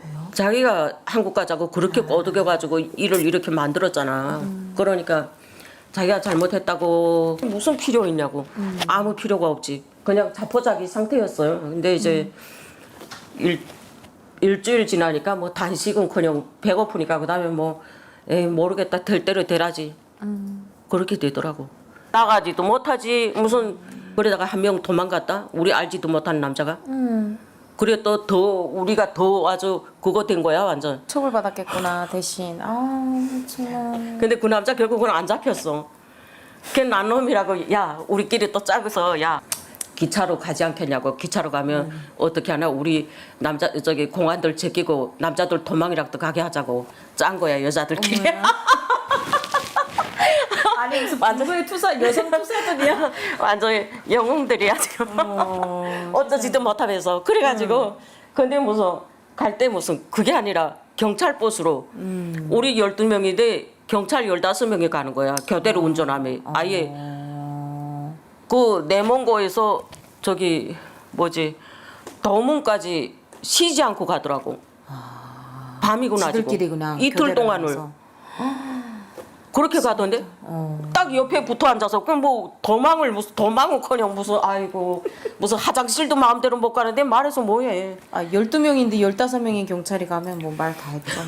왜요? 자기가 한국 가자고 그렇게 꼬드겨가지고 일을 이렇게 만들었잖아. 그러니까 자기가 잘못했다고 무슨 필요 있냐고. 아무 필요가 없지. 그냥 자포자기 상태였어요. 근데 이제 일주일 지나니까 뭐 단식은커녕 배고프니까 그다음에 뭐 에이 모르겠다 될 대로 되라지. 그렇게 되더라고. 나가지도 못하지 무슨 그러다가 한 명 도망갔다. 우리 알지도 못하는 남자가. 그래 또 더 우리가 더 아주 그거 된 거야 완전. 처벌받았겠구나 대신. 정말. 근데 그 남자 결국은 안 잡혔어. 걔 난놈이라고 야 우리끼리 또 짜고서 야 기차로 가지 않겠냐고 기차로 가면 어떻게 하나 우리 남자 저기 공안들 제끼고 남자들 도망이라도 가게 하자고 짠 거야 여자들끼리. 아니 무슨 완전히 투사 여성 투사들이야. 완전히 영웅들이야 지금. 어쩌지도 못하면서 그래가지고 근데 무슨 갈 때 무슨 그게 아니라 경찰 버스로 우리 12명인데 경찰 15명이 가는 거야 교대로 운전하며 아예 그 내mon고에서 저기 뭐지 도문까지 쉬지 않고 가더라고. 밤이구나 지들끼리 그냥 이틀 교대를 동안을 하면서. 그렇게 가던데 딱 옆에 붙어 앉아서 그럼 뭐 도망을 무슨 도망은커녕 무슨 아이고 무슨 화장실도 마음대로 못 가는데 말해서 뭐해. 아 12명인데 15명의 경찰이 가면 뭐 말 다 했죠.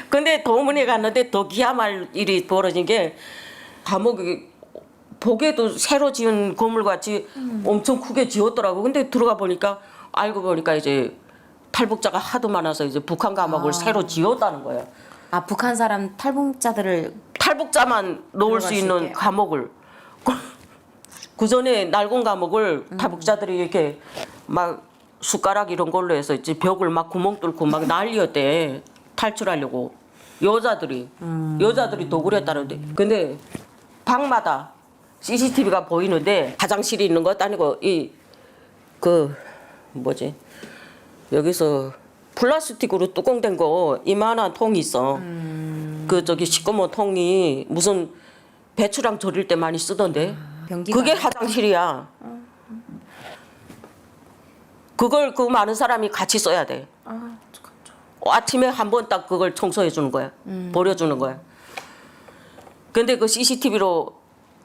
근데 도문에 갔는데 더 기야말 일이 벌어진 게 감옥이 보기에도 새로 지은 건물 같이 엄청 크게 지었더라고. 근데 들어가 보니까 알고 보니까 이제 탈북자가 하도 많아서 이제 북한 감옥을 새로 지었다는 거야. 아 북한 사람 탈북자들을 탈북자만 넣을 수 들어갈 수 있는 있게. 감옥을 그 전에 낡은 감옥을 탈북자들이 이렇게 막 숟가락 이런 걸로 해서 이제 벽을 막 구멍 뚫고 막 난리였대. 탈출하려고 여자들이 더 그랬다는데 근데 방마다 CCTV가 보이는데 화장실이 있는 것도 아니고 이 그 뭐지 여기서 플라스틱으로 뚜껑된 거 이만한 통이 있어. 그 저기 시꺼먼 통이 무슨 배추랑 절일 때 많이 쓰던데 변기가 그게 화장실이야. 그걸 그 많은 사람이 같이 써야 돼. 아침에 한 번 딱 그걸 청소해 주는 거야. 버려주는 거야. 근데 그 CCTV로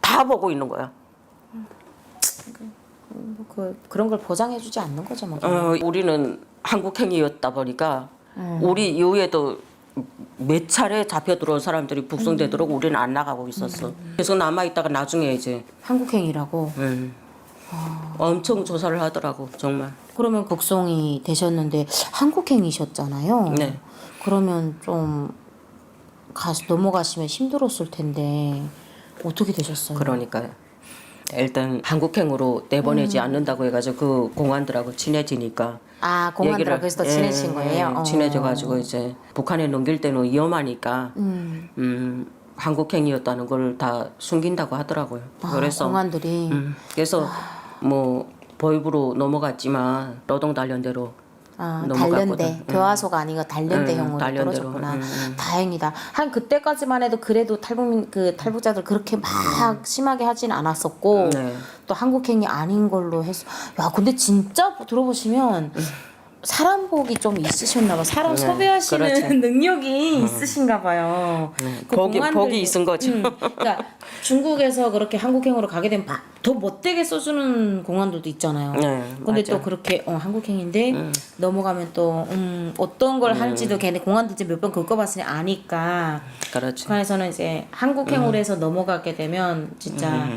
다 보고 있는 거야. 그런 걸 보장해주지 않는 거죠 뭐. 우리는 한국행이었다 보니까 우리 이후에도 몇 차례 잡혀 들어온 사람들이 북송되도록 우리는 안 나가고 있었어. 계속 남아 있다가 나중에 이제 한국행이라고. 엄청 조사를 하더라고 정말. 그러면 북송이 되셨는데 한국행이셨잖아요. 네. 그러면 좀 넘어가시면 힘들었을 텐데 어떻게 되셨어요? 그러니까 일단 한국행으로 내보내지 않는다고 해가지고 그 공안들하고 친해지니까 아 공안들하고 그래서 더 친해지신 거예요? 친해져가지고 이제 북한에 넘길 때는 위험하니까 한국행이었다는 걸 다 숨긴다고 하더라고요. 그래서 공안들이 그래서 뭐 보육으로 넘어갔지만 노동 단련대로 넘어갔거든. 단련대 교화소가 아니고 단련대형으로 단련대로. 떨어졌구나. 다행이다. 한 그때까지만 해도 그래도 탈북자들 그렇게 막 심하게 하진 않았었고 네. 또 한국행이 아닌 걸로 해서 야 근데 진짜 들어보시면 사람 복이 좀 있으셨나 봐. 사람 섭외하시는 그렇지. 능력이 있으신가 봐요. 그 복이 있은 거죠. 그러니까 중국에서 그렇게 한국행으로 가게 되면 더 못되게 써주는 공안들도 있잖아요. 네, 근데 맞아. 또 그렇게 한국행인데 넘어가면 또 어떤 걸 할지도 걔네 공안들 이제 몇 번 겪어봤으니 아니까. 그렇지. 북한에서는 이제 한국행으로 해서 넘어가게 되면 진짜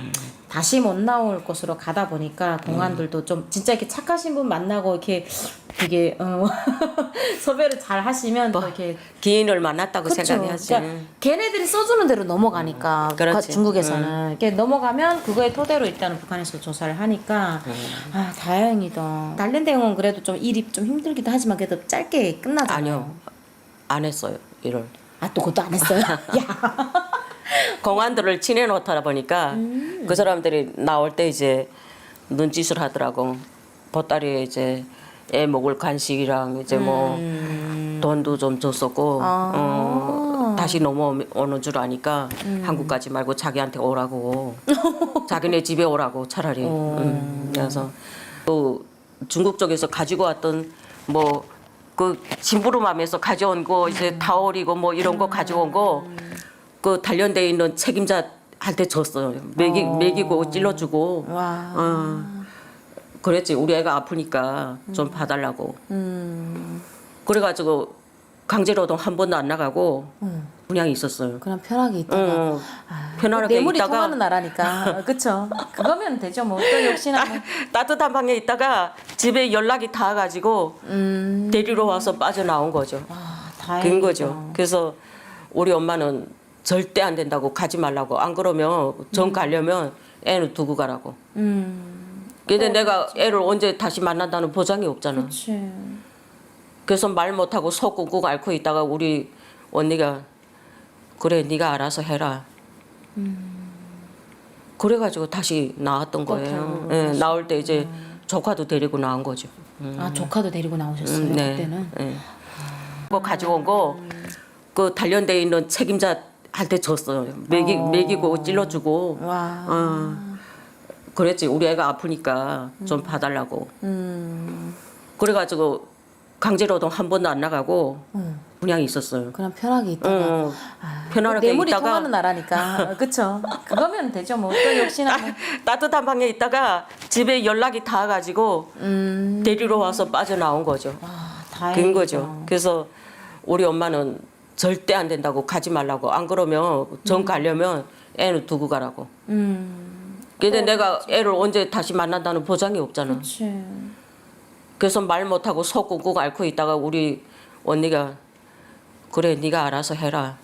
다시 못 나올 곳으로 가다 보니까 공안들도 좀 진짜 이렇게 착하신 분 만나고 이렇게 되게 섭외를 잘 하시면 또 이렇게 기인을 만났다고 그쵸. 생각해야지. 그러니까 걔네들이 써주는 대로 넘어가니까 그렇지. 중국에서는 이렇게 넘어가면 그거에 토대로 일단은 북한에서 조사를 하니까 아 다행이다. 단련대응은 그래도 좀 일이 좀 힘들기도 하지만 그래도 짧게 끝나잖아요. 아니요. 안 했어요. 일을. 아 또 그것도 안 했어요? 야. 공안들을 친해 놓다 보니까 그 사람들이 나올 때 이제 눈짓을 하더라고. 보따리에 이제 애 먹을 간식이랑 이제 뭐 돈도 좀 줬었고 다시 넘어오는 줄 아니까 한국 가지 말고 자기한테 오라고 자기네 집에 오라고 차라리. 그래서 또 중국 쪽에서 가지고 왔던 뭐 그 심부름하면서 가져온 거 이제 타월이고 뭐 이런 거 가져온 거 그 단련돼 있는 책임자한테 줬어요. 먹이고 찔러주고. 와. 그랬지. 우리 애가 아프니까 좀 봐달라고. 그래가지고 강제노동 한 번도 안 나가고 그냥 있었어요. 그냥 편하게 있다가 편안하게 뇌물이 있다가 통하는 나라니까 그쵸? 그거면 되죠 뭐. 또 역시나 뭐. 따뜻한 방에 있다가 집에 연락이 닿아가지고 데리러 와서 빠져나온 거죠. 아, 그런 다행이죠. 거죠. 그래서 우리 엄마는 절대 안 된다고 가지 말라고. 안 그러면 전 가려면 애는 두고 가라고. 근데 내가 애를 언제 다시 만난다는 보장이 없잖아. 그치. 그래서 말 못하고 속 꾹꾹 앓고 있다가 우리 언니가 그래 네가 알아서 해라. 그래가지고 다시 나왔던 거예요. 예, 나올 때 이제 조카도 데리고 나온 거죠. 아, 조카도 데리고 나오셨어요, 네. 그때는? 네. 그거 가지고 온 거 그 단련돼 있는 책임자한테 줬어요. 먹이고 찔러주고. 와. 그랬지. 우리 애가 아프니까 좀 봐달라고. 그래가지고 강제노동 한 번도 안 나가고 그냥 있었어요. 그냥 편하게 있다가. 편안하게 뇌물이 있다가 통하는 나라니까. 그쵸? 그거면 되죠, 뭐. 또 역시나. 뭐. 따뜻한 방에 있다가 집에 연락이 닿아가지고 데리러 와서 빠져나온 거죠. 아, 그런 다행이죠. 거죠. 그래서 우리 엄마는 절대 안 된다고 가지 말라고. 안 그러면 전 가려면 애는 두고 가라고. 근데 내가 애를 언제 다시 만난다는 보장이 없잖아. 그치. 그래서 말 못하고 속 꾹꾹 앓고 있다가 우리 언니가 그래 네가 알아서 해라.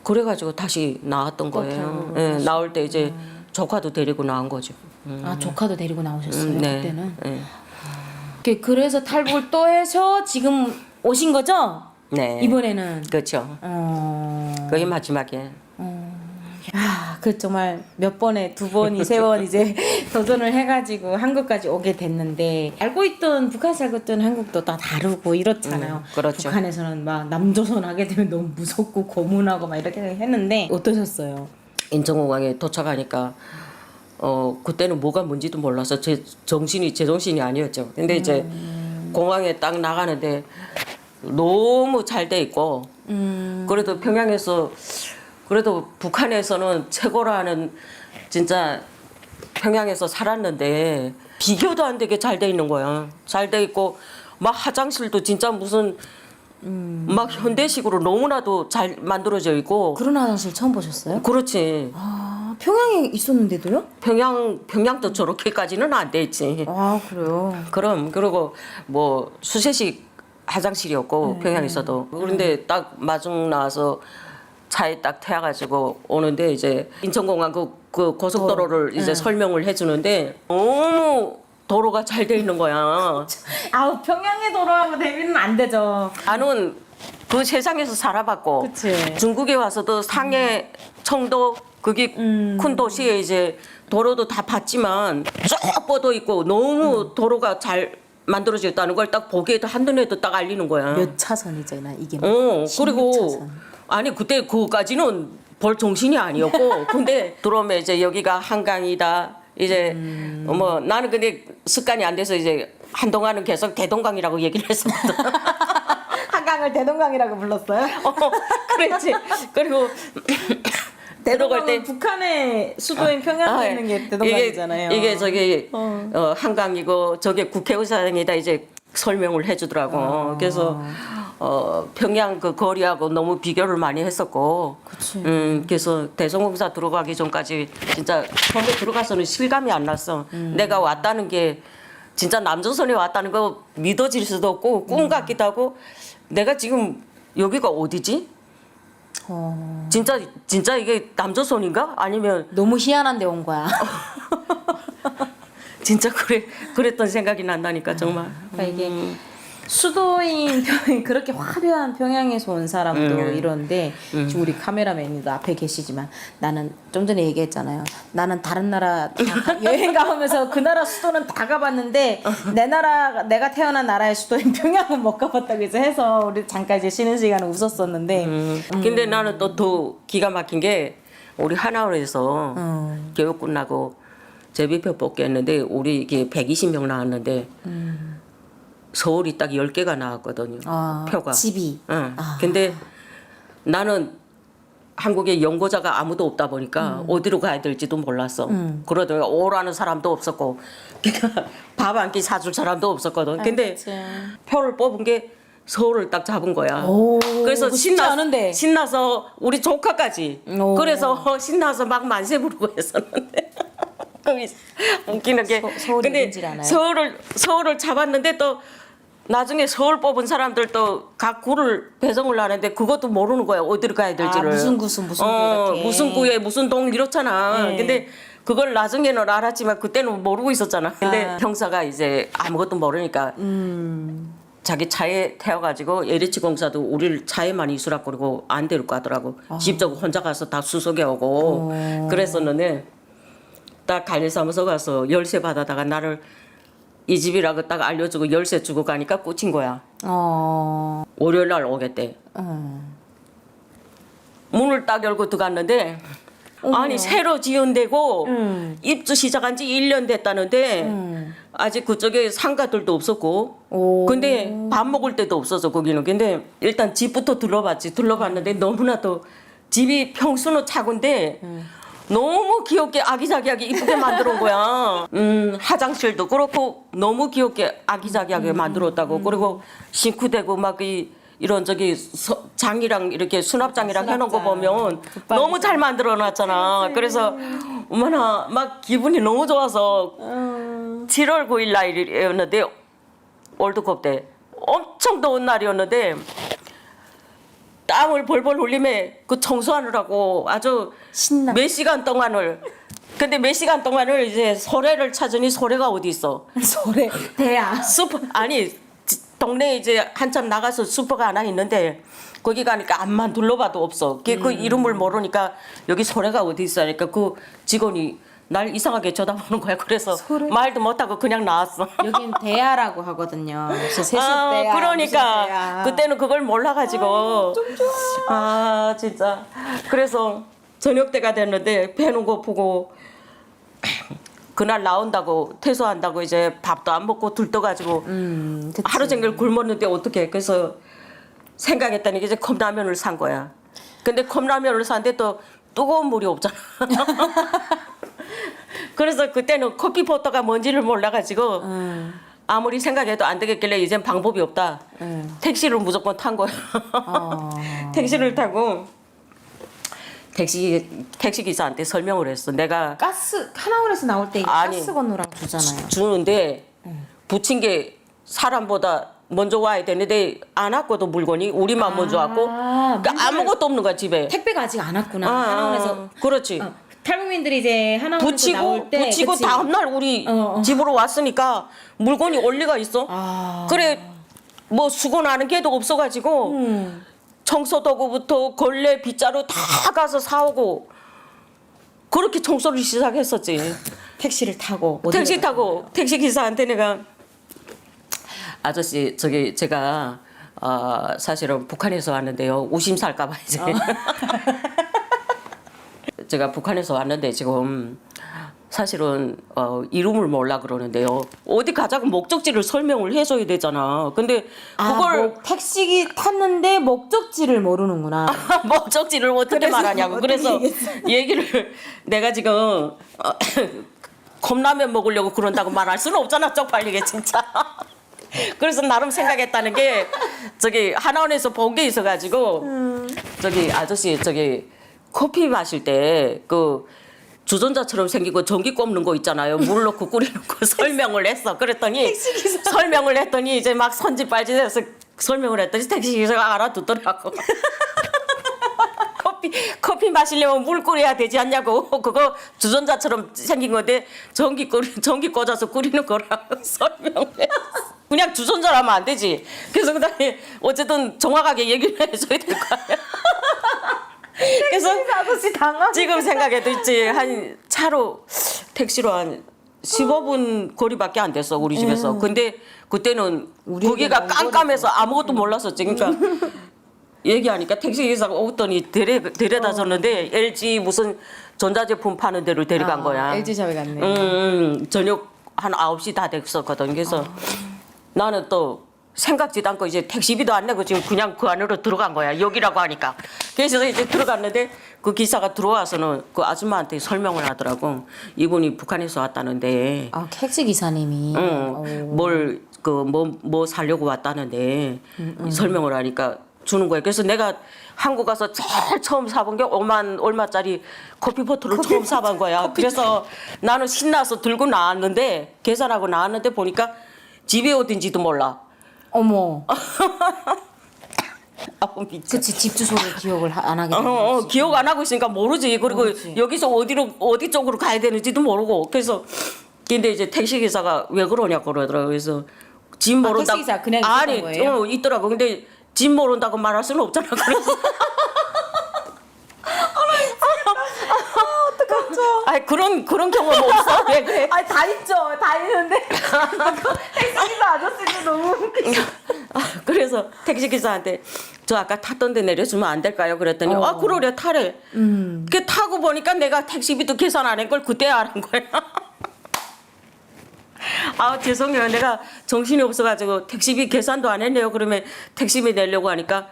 그래가지고 다시 나왔던 거예요. 예, 나올 때 이제 조카도 데리고 나온 거죠. 아, 조카도 데리고 나오셨어요, 네. 그때는? 네. 그래서 탈북을 또 해서 지금 오신 거죠? 네. 이번에는. 그렇죠. 그게 마지막에. 야, 그 정말 몇 번에 두 번이 세 번 이제 도전을 해가지고 한국까지 오게 됐는데 알고 있던 북한에서 알고 있던 한국도 다 다르고 이렇잖아요. 그렇죠. 북한에서는 막 남조선 하게 되면 너무 무섭고 고문하고 막 이렇게 했는데 어떠셨어요? 인천공항에 도착하니까 그때는 뭐가 뭔지도 몰라서 제 정신이 아니었죠. 근데 이제 공항에 딱 나가는데 너무 잘 돼 있고 그래도 평양에서 그래도 북한에서는 최고라는 진짜 평양에서 살았는데 비교도 안 되게 잘 돼 있는 거야. 잘 돼 있고 막 화장실도 진짜 무슨 막 현대식으로 너무나도 잘 만들어져 있고. 그런 화장실 처음 보셨어요? 그렇지. 아, 평양에 있었는데도요? 평양도 저렇게까지는 안 돼 있지. 아, 그래요? 그럼 그리고 뭐 수세식 화장실이었고 평양에서도. 그런데 딱 마중 나와서 차에 딱 태워가지고 오는데 이제 인천공항 그 고속도로를 이제 설명을 해주는데 너무 도로가 잘 돼 있는 거야. 아우, 평양에 돌아가면 대비는 안 되죠. 나는 그 세상에서 살아봤고 그치. 중국에 와서도 상해, 청도 그게 큰 도시에 이제 도로도 다 봤지만 쭉 뻗어 있고 너무 도로가 잘 만들어져 있다는 걸 딱 보기에도 한눈에도 딱 알리는 거야. 몇 차선이잖아, 이게. 뭐. 그리고 16차선. 아니 그때 그까지는 볼 정신이 아니었고 근데 들어오면 이제 여기가 한강이다 이제 뭐 나는 근데 습관이 안 돼서 이제 한동안은 계속 대동강이라고 얘기를 했었거든. 한강을 대동강이라고 불렀어요? 그랬지. 그리고 들어갈 때 대동강은 북한의 수도인 평양에 있는 게 대동강이잖아요. 이게 저기 한강이고 저게 국회의사당이다 이제 설명을 해주더라고. 그래서 평양 그 거리하고 너무 비교를 많이 했었고. 그치. 그래서 대성공사 들어가기 전까지 진짜 처음에 들어가서는 실감이 안 났어. 내가 왔다는 게 진짜 남조선에 왔다는 거 믿어질 수도 없고 꿈 같기도 하고 내가 지금 여기가 어디지? 진짜 이게 남조선인가? 아니면 너무 희한한 데 온 거야. 진짜 그랬던 생각이 난다니까 정말. 그러니까 이게 수도인 그렇게 화려한 평양에서 온 사람도 이런데 지금 우리 카메라맨님도 앞에 계시지만 나는 좀 전에 얘기했잖아요. 나는 다른 나라 다 여행 가보면서 그 나라 수도는 다 가봤는데 내가 태어난 나라의 수도인 평양은 못 가봤다고 해서 우리 잠깐 이제 쉬는 시간에 웃었었는데 근데 나는 또 더 기가 막힌 게 우리 하나원에서 교육 끝나고 제비표 뽑기했는데 우리 이게 120명 나왔는데 서울이 딱 10개가 나왔거든요. 표가. 집이. 응. 근데 나는 한국에 연고자가 아무도 없다 보니까 어디로 가야 될지도 몰랐어. 그러다가 오라는 사람도 없었고 밥 한 끼 사줄 사람도 없었거든. 근데 표를 뽑은 게 서울을 딱 잡은 거야. 그래서 신나서 우리 조카까지. 그래서 신나서 막 만세 부르고 했었는데. 웃기는 게 서울이 근데 어딘지 아나요? 서울을 잡았는데 또 나중에 서울 뽑은 사람들도 각 구를 배정을 하는데 그것도 모르는 거야. 어디로 가야 될지를. 무슨 구수 무슨 구 이렇게. 무슨 구에 무슨 동 이렇잖아. 네. 근데 그걸 나중에는 알았지만 그때는 모르고 있었잖아. 근데 형사가 이제 아무것도 모르니까 자기 차에 태워가지고 LH 공사도 우리를 차에만 이수락거리고 안 데리고 가더라고. 직접 혼자 가서 다 수속해 오고 그랬었는데 딱 관리사무소 가서 열쇠 받아다가 나를 이 집이라고 딱 알려주고 열쇠 주고 가니까 꽂힌 거야. 월요일 날 오겠대. 문을 딱 열고 들어갔는데 아니 새로 지은 데고 입주 시작한 지 1년 됐다는데 아직 그쪽에 상가들도 없었고 근데 밥 먹을 데도 없어서 거기는. 근데 일단 집부터 둘러봤지. 둘러봤는데 너무나도 집이 평수는 작은데 너무 귀엽게 아기자기하게 이쁘게 만들어 온 거야. 화장실도 그렇고 너무 귀엽게 아기자기하게 만들었다고. 그리고 싱크대고 막 이런 저기 장이랑 이렇게 수납장이랑 해놓은 거 보면 너무 잘 만들어 놨잖아. 그래서 어머나 막 기분이 너무 좋아서 7월 9일 날이었는데 월드컵 때 엄청 더운 날이었는데 땀을 벌벌 흘리며 그 청소하느라고 아주 신나. 몇 시간 동안을. 근데 몇 시간 동안을 이제 소래를 찾으니 소래가 어디 있어? 소래 대야. 슈퍼 아니 동네에 이제 한참 나가서 슈퍼가 하나 있는데 거기 가니까 앞만 둘러봐도 없어. 그 이름을 모르니까 여기 소래가 어디 있어 하니까 그 직원이 날 이상하게 쳐다보는 거야. 그래서 말도 못하고 그냥 나왔어. 여긴 대야라고 하거든요. 세숫대야. 그러니까 그때는 그걸 몰라가지고 좀 좋아. 아 진짜. 그래서 저녁 때가 됐는데 배는 고프고 그날 나온다고 퇴소한다고 이제 밥도 안 먹고 들떠가지고 그치. 하루 종일 굶었는데 어떡해. 그래서 생각했더니 이제 컵라면을 산 거야. 근데 컵라면을 샀는데 또 뜨거운 물이 없잖아. 그래서 그때는 커피포터가 뭔지를 몰라가지고 아무리 생각해도 안 되겠길래 이젠 방법이 없다. 택시를 무조건 탄 거야. 택시를 타고 택시 기사한테 설명을 했어. 내가 가스 하나원에서 나올 때 아니, 가스 건너랑 주잖아요. 주는데 붙인 게 사람보다 먼저 와야 되는데 안 왔거든 물건이. 우리만 먼저 왔고 그러니까 아무것도 없는 거야 집에. 택배가 아직 안 왔구나. 하나원에서. 그렇지. 탈북민들이 이제 하나원에서 나올 때 붙이고 그치? 다음날 우리 집으로 왔으니까 물건이 올 리가 있어. 그래 뭐 수거나는 게도 없어가지고 청소도구부터 걸레 빗자루 다 가서 사오고 그렇게 청소를 시작했었지. 택시를 타고 택시 타고 택시 기사한테 내가 아저씨 저기 제가 사실은 북한에서 왔는데요. 우심 살까봐 이제 제가 북한에서 왔는데 지금 사실은 이름을 몰라 그러는데요. 어디 가자고 목적지를 설명을 해줘야 되잖아. 근데 그걸 택시 탔는데 목적지를 모르는구나. 목적지를 어떻게 그래서 말하냐고. 어떻게 그래서 얘기를 내가 지금 컵라면 먹으려고 그런다고 말할 수는 없잖아. 쪽팔리게 진짜. 그래서 나름 생각했다는 게 저기 하나원에서 본 게 있어가지고 저기 아저씨 저기 커피 마실 때 그 주전자처럼 생기고 전기 꼽는 거 있잖아요. 물 넣고 끓이는 거 설명을 했어. 그랬더니 설명을 했더니 이제 막 선지 빨지돼서 설명을 했더니 택시기사가 알아듣더라고. 커피 마시려면 물 끓여야 되지 않냐고. 그거 주전자처럼 생긴 건데 전기 꽂아서 끓이는 거라고 설명했어. 그냥 주전자라면 안 되지. 그래서 그다음에 어쨌든 정확하게 얘기를 해줘야 될 거 아니야. 그래서 아저씨 당황. 지금 생각해도 있지. 한 차로 택시로 한 15분 거리밖에 안 됐어 우리 집에서. 근데 그때는 거기가 깜깜해서 아무것도 몰랐었지. 그러니까 얘기하니까 택시 기사가 오더니 데려다 줬는데 LG 무슨 전자제품 파는 데로 데려간 거야. LG 샵에 갔네. 저녁 한 9시 다 됐었거든. 그래서 나는 또 생각지도 않고 이제 택시비도 안 내고 지금 그냥 그 안으로 들어간 거야. 여기라고 하니까. 그래서 이제 들어갔는데 그 기사가 들어와서는 그 아줌마한테 설명을 하더라고. 이분이 북한에서 왔다는데. 택시 기사님이. 뭐 사려고 왔다는데 설명을 하니까 주는 거야. 그래서 내가 한국 가서 제일 처음 사본 게 5만 얼마짜리 커피포트를 처음 사본 거야. 그래서 나는 신나서 들고 나왔는데 계산하고 나왔는데 보니까 집에 어딘지도 몰라. 어머. 아우 미쳐. 그치, 집 주소를 기억을 안 하게 되는 거지. 기억 안 하고 있으니까 모르지. 그리고 모르지. 여기서 어디 쪽으로 가야 되는지도 모르고. 그래서 근데 이제 택시 기사가 왜 그러냐 그러더라고. 그래서 집 모른다. 택시 기사 그냥 있었던 거예요? 있더라고. 근데 집 모른다고 말할 수는 없잖아. 그래서 어떡하죠? 아니 그런 경험 없어? 왜 그래? 아니, 다 있죠. 다 있는데. 택시기사 아저씨도 너무 웃기죠. 그래서 택시 기사한테 저 아까 탔던 데 내려주면 안 될까요? 그랬더니 아 그러래 타래. 그 타고 보니까 내가 택시비도 계산 안 한 걸 그때 아는 거야. 아 죄송해요. 내가 정신이 없어가지고 택시비 계산도 안 했네요. 그러면 택시비 내려고 하니까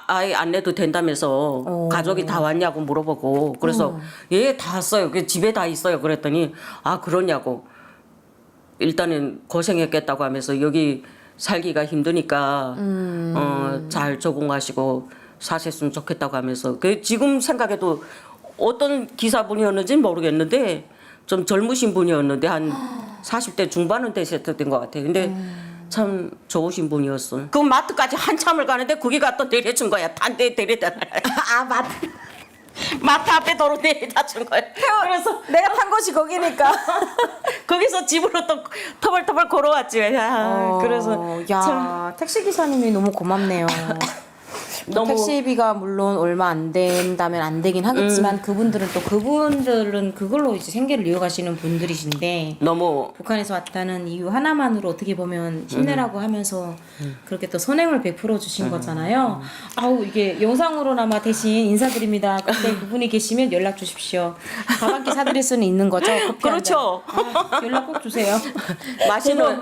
아예 안 내도 된다면서 가족이 다 왔냐고 물어보고 그래서 예 다 왔어요. 그 집에 다 있어요. 그랬더니 아 그러냐고 일단은 고생했겠다고 하면서 여기 살기가 힘드니까 잘 적응하시고 사셨으면 좋겠다고 하면서 그 지금 생각해도 어떤 기사분이었는지는 모르겠는데 좀 젊으신 분이었는데 한 40대 중반은 되셨던 것 같아요. 근데 참 좋으신 분이었어. 그 마트까지 한참을 가는데 거기 갖다 내려준 거야. 단대 데려다 아, 마트. 마트 앞에 도로 내려다 준 거야. 그래서 내가 탄 곳이 거기니까. 거기서 집으로 또 터벌터벌 걸어왔지. 그래서 야, 참 택시 기사님이 너무 고맙네요. 또 너무- 택시비가 물론 얼마 안 된다면 안 되긴 하겠지만 그분들은 그걸로 이제 생계를 이어가시는 분들이신데 너무 북한에서 왔다는 이유 하나만으로 어떻게 보면 힘내라고 하면서 그렇게 또 선행을 베풀어 주신 거잖아요. 아우 이게 영상으로나마 대신 인사드립니다. 그때 그분이 계시면 연락 주십시오. 밥 한 끼 사드릴 수는 있는 거죠. 커피 한 잔. 그렇죠. 연락 꼭 주세요.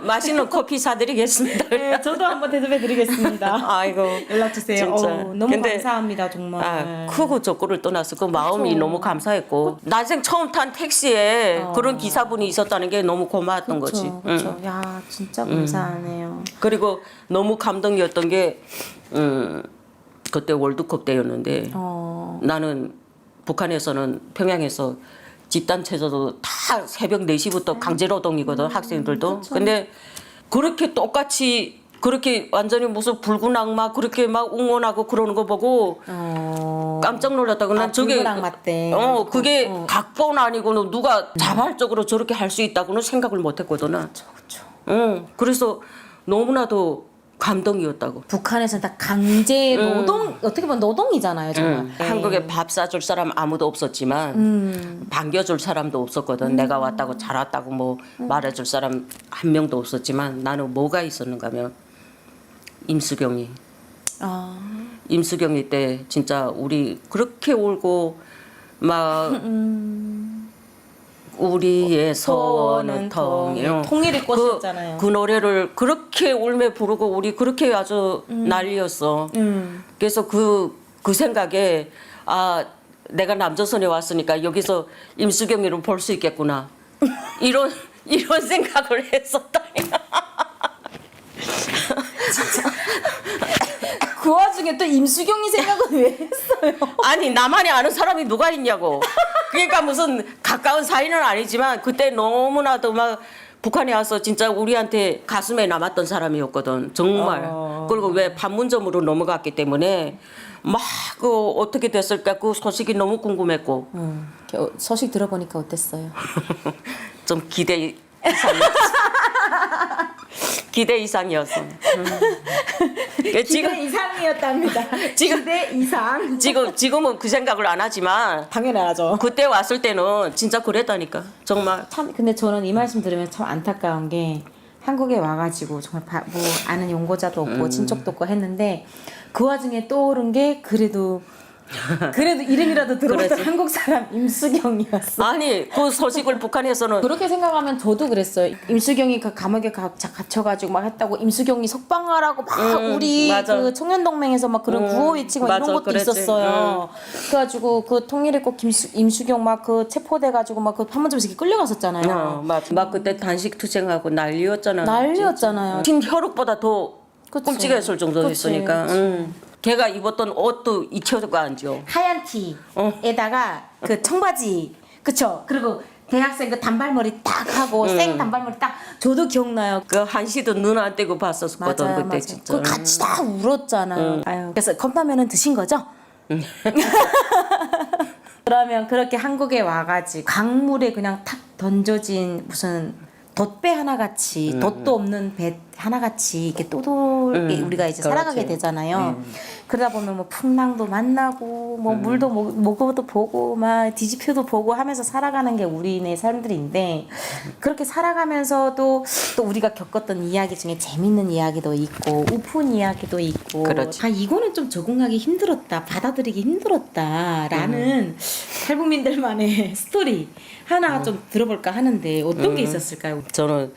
맛있는 커피 사드리겠습니다. 네, 저도 한번 대접해 드리겠습니다. 아이고 연락 주세요. 진짜. 너무 근데- 감사합니다 정말. 크고 적고를 떠나서 그 마음이 너무 감사했고 난생 처음 탄 택시에 그런 기사분이 있었다는 게 너무 고마웠던 거지. 그렇죠. 그렇죠. 야 진짜 감사하네요. 그리고 너무 감동이었던 게 그때 월드컵 때였는데 나는 북한에서는 평양에서 집단 체조도 다 새벽 4시부터 강제노동이거든 학생들도. 근데 그렇게 똑같이 그렇게 완전히 무슨 붉은 악마 그렇게 막 응원하고 그러는 거 보고 깜짝 놀랐다고. 난 저게 붉은 악마 때. 그게 각본 아니고는 누가 자발적으로 저렇게 할 수 있다고는 생각을 못했거든. 그렇죠. 그래서 너무나도 감동이었다고. 북한에서는 다 강제 노동 어떻게 보면 노동이잖아요 정말. 네. 한국에 밥 사줄 사람 아무도 없었지만 반겨줄 사람도 없었거든. 내가 왔다고 잘 왔다고 뭐 말해줄 사람 한 명도 없었지만 나는 뭐가 있었는가면 임수경이. 임수경이 때 진짜 우리 그렇게 울고 막 우리의 소원은 통일. 통일의 꽃이었잖아요. 그 노래를 그렇게 울며 부르고 우리 그렇게 아주 난리였어. 그래서 그 생각에 아 내가 남조선에 왔으니까 여기서 임수경이를 볼 수 있겠구나. 이런 생각을 했었다니. 그 와중에 또 임수경이 생각은 왜 했어요? 아니 나만이 아는 사람이 누가 있냐고. 그러니까 무슨 가까운 사이는 아니지만 그때 너무나도 막 북한에 와서 진짜 우리한테 가슴에 남았던 사람이었거든 정말. 그리고 왜 판문점으로 넘어갔기 때문에 막 그 어떻게 됐을까 그 소식이 너무 궁금했고 소식 들어보니까 어땠어요? 좀 기대 이상이었어. 기대 이상이었어. 지금 기대 이상이었답니다. 기대 이상. 지금은 그 생각을 안 하지만 당연하죠. 그때 왔을 때는 진짜 그랬다니까 정말. 참 근데 저는 이 말씀 들으면 참 안타까운 게 한국에 와가지고 정말 뭐 아는 연고자도 없고 친척도 없고 했는데 그 와중에 떠오른 게 그래도 이름이라도 들어봤던 그렇지. 한국 사람 임수경이었어. 아니 그 소식을 북한에서는 그렇게 생각하면 저도 그랬어요. 임수경이 그 감옥에 갇혀가지고 막 했다고 임수경이 석방하라고 막 우리 맞아. 그 청년동맹에서 막 그런 구호 외치고 막 맞아, 이런 것도 그랬지. 있었어요. 그래가지고 그 통일의 꽃 임수경 막 그 체포돼가지고 막 그 판문점에서 이렇게 끌려갔었잖아요. 맞아. 막 그때 단식 투쟁하고 난리였잖아. 난리였잖아요. 흰 혈육보다 더 그치. 끔찍했을 정도였으니까. 그치. 걔가 입었던 옷도 잊혀가 안죠. 하얀 티에다가 그 청바지 그쵸? 그리고 대학생 그 단발머리 딱 하고 생 단발머리 딱 저도 기억나요. 그 한시도 눈 안 떼고 봤었거든 맞아요, 그때 맞아요. 진짜. 그 같이 다 울었잖아요. 아유, 그래서 컵라면은 드신 거죠? 그러면 그렇게 한국에 와가지고 강물에 그냥 탁 던져진 무슨 돛배 하나같이 돛도 없는 배 하나같이 이렇게 또돌게 우리가 이제 살아가게 그렇지. 되잖아요. 그러다 보면 뭐 풍랑도 만나고 뭐 물도 먹어도 보고 막 뒤집혀도 보고 하면서 살아가는 게 우리네 삶들인데 그렇게 살아가면서도 또 우리가 겪었던 이야기 중에 재밌는 이야기도 있고 우픈 이야기도 있고 그렇지. 아 이거는 좀 적응하기 힘들었다 받아들이기 힘들었다라는 탈북민들만의 스토리 하나 좀 들어볼까 하는데 어떤 게 있었을까요? 저는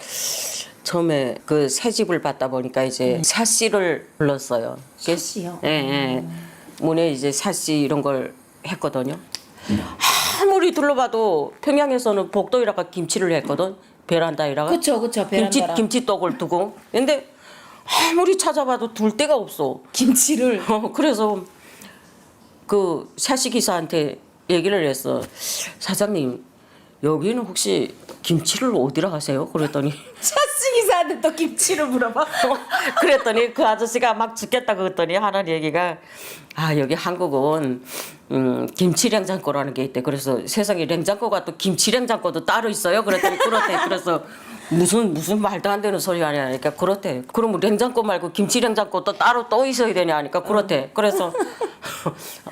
처음에 그 새 집을 받다 보니까 이제 사씨를 불렀어요. 사씨요? 예, 예. 문에 이제 사씨 이런 걸 했거든요. 아무리 둘러봐도 평양에서는 복도에다가 김치를 했거든. 베란다에다가. 그쵸 베란다랑 김치떡을 두고. 근데 아무리 찾아봐도 둘 데가 없어. 김치를 그래서 그 사씨 기사한테 얘기를 했어. 사장님 여기는 혹시 김치를 어디라 하세요? 그랬더니 샷스 기사한테 또 김치를 물어봐. 그랬더니 그 아저씨가 막 죽겠다 그랬더니 하는 얘기가 아 여기 한국은 김치 냉장고라는 게 있대. 그래서 세상에 냉장고가 또 김치 냉장고도 따로 있어요. 그랬더니 그렇대. 그래서 무슨 말도 안 되는 소리 하냐 하니까 그렇대. 그러면 냉장고 말고 김치 냉장고 또 따로 또 있어야 되냐 하니까 그렇대. 그래서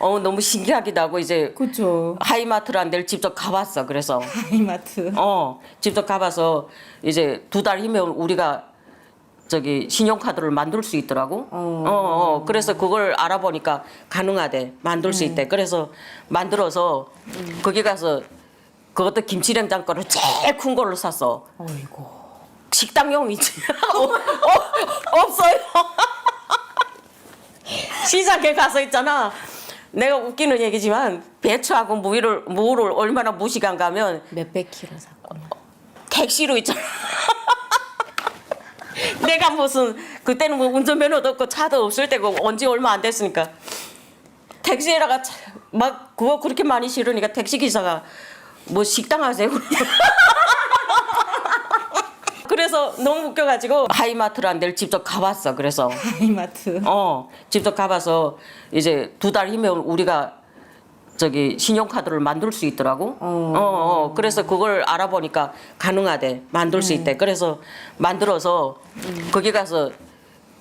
너무 신기하기도 하고 이제 그쵸. 하이마트라는 데를 직접 가봤어. 그래서 하이마트. 직접 가봐서 이제 2달이면 우리가 저기 신용카드를 만들 수 있더라고. 그래서 그걸 알아보니까 가능하대. 만들 수 있대. 그래서 만들어서 거기 가서 그것도 김치 냉장고를 제일 큰 걸로 샀어. 어이구. 식당용 있지. 없어요. 시장에 가서 있잖아. 내가 웃기는 얘기지만 배추하고 무를 얼마나 무시간 가면 몇백 킬로 샀구나. 택시로 있잖아. 내가 무슨 그때는 뭐 운전면허도 없고 차도 없을 때고 언제 얼마 안 됐으니까 택시에다가 막 그거 그렇게 많이 실으니까 택시 기사가 뭐 식당 하세요? 그래서 너무 웃겨가지고 하이마트라는 데를 직접 가봤어. 그래서 하이마트. 직접 가봐서 이제 2달이면 우리가 저기 신용카드를 만들 수 있더라고. 그래서 그걸 알아보니까 가능하대. 만들 수 있대. 그래서 만들어서 거기 가서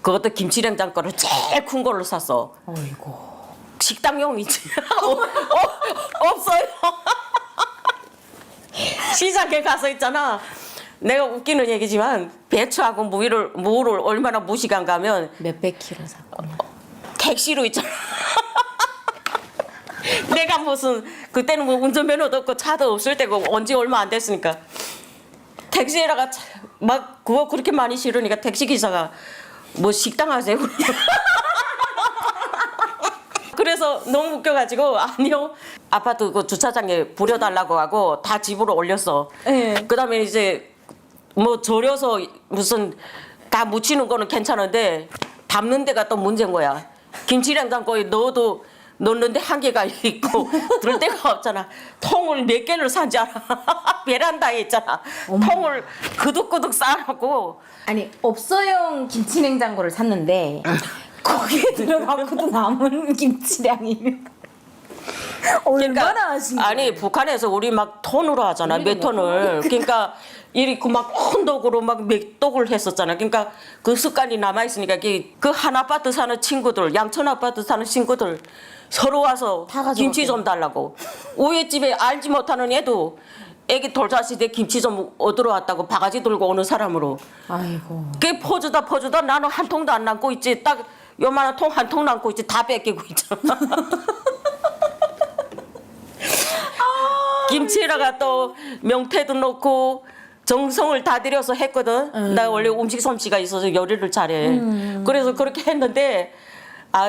그것도 김치 냉장고를 제일 큰 걸로 샀어. 어이구. 식당용 있지. 없어요. 시장에 가서 있잖아. 내가 웃기는 얘기지만 배추하고 무를 얼마나 무시간 가면 몇백 킬로 샀구나. 택시로 있잖아. 내가 무슨 그때는 뭐 운전면허도 없고 차도 없을 때고 언제 얼마 안 됐으니까 택시에다가 막 그거 그렇게 많이 실으니까 택시 기사가 뭐 식당 하세요? 그래서 너무 웃겨가지고 아니요 아파트 그 주차장에 버려달라고 하고 다 집으로 올렸어. 네. 그다음에 이제 뭐 절여서 무슨 다 묻히는 거는 괜찮은데 담는 데가 또 문제인 거야. 김치 냉장고에 넣어도 넣는데 한계가 있고 들 데가 없잖아. 통을 몇 개를 산지 알아. 베란다에 있잖아. 통을 그득그득 쌓아놓고 아니 업소용 김치 냉장고를 샀는데 거기에 들어가고도 남은 김치량이면 얼마나 하신 거예요? 아니 북한에서 우리 막 톤으로 하잖아. 몇 톤을. 그러니까 이렇게 막 큰 독으로 막 몇 독을 했었잖아. 그러니까 그 습관이 남아 있으니까 그 한 아파트 사는 친구들, 양천 아파트 사는 친구들 서로 와서 다 가져갔구나. 김치 좀 달라고. 우리 집에 알지 못하는 애도 애기 돌잔치때 김치 좀 얻으러 왔다고 바가지 들고 오는 사람으로. 아이고. 그 퍼주다 나는 한 통도 안 남고 있지. 딱 요만한 통 한 통 남고 있지. 다 뺏기고 있잖아. 김치에다가 또 명태도 넣고 정성을 다 들여서 했거든. 나 원래 음식 솜씨가 있어서 요리를 잘해. 그래서 그렇게 했는데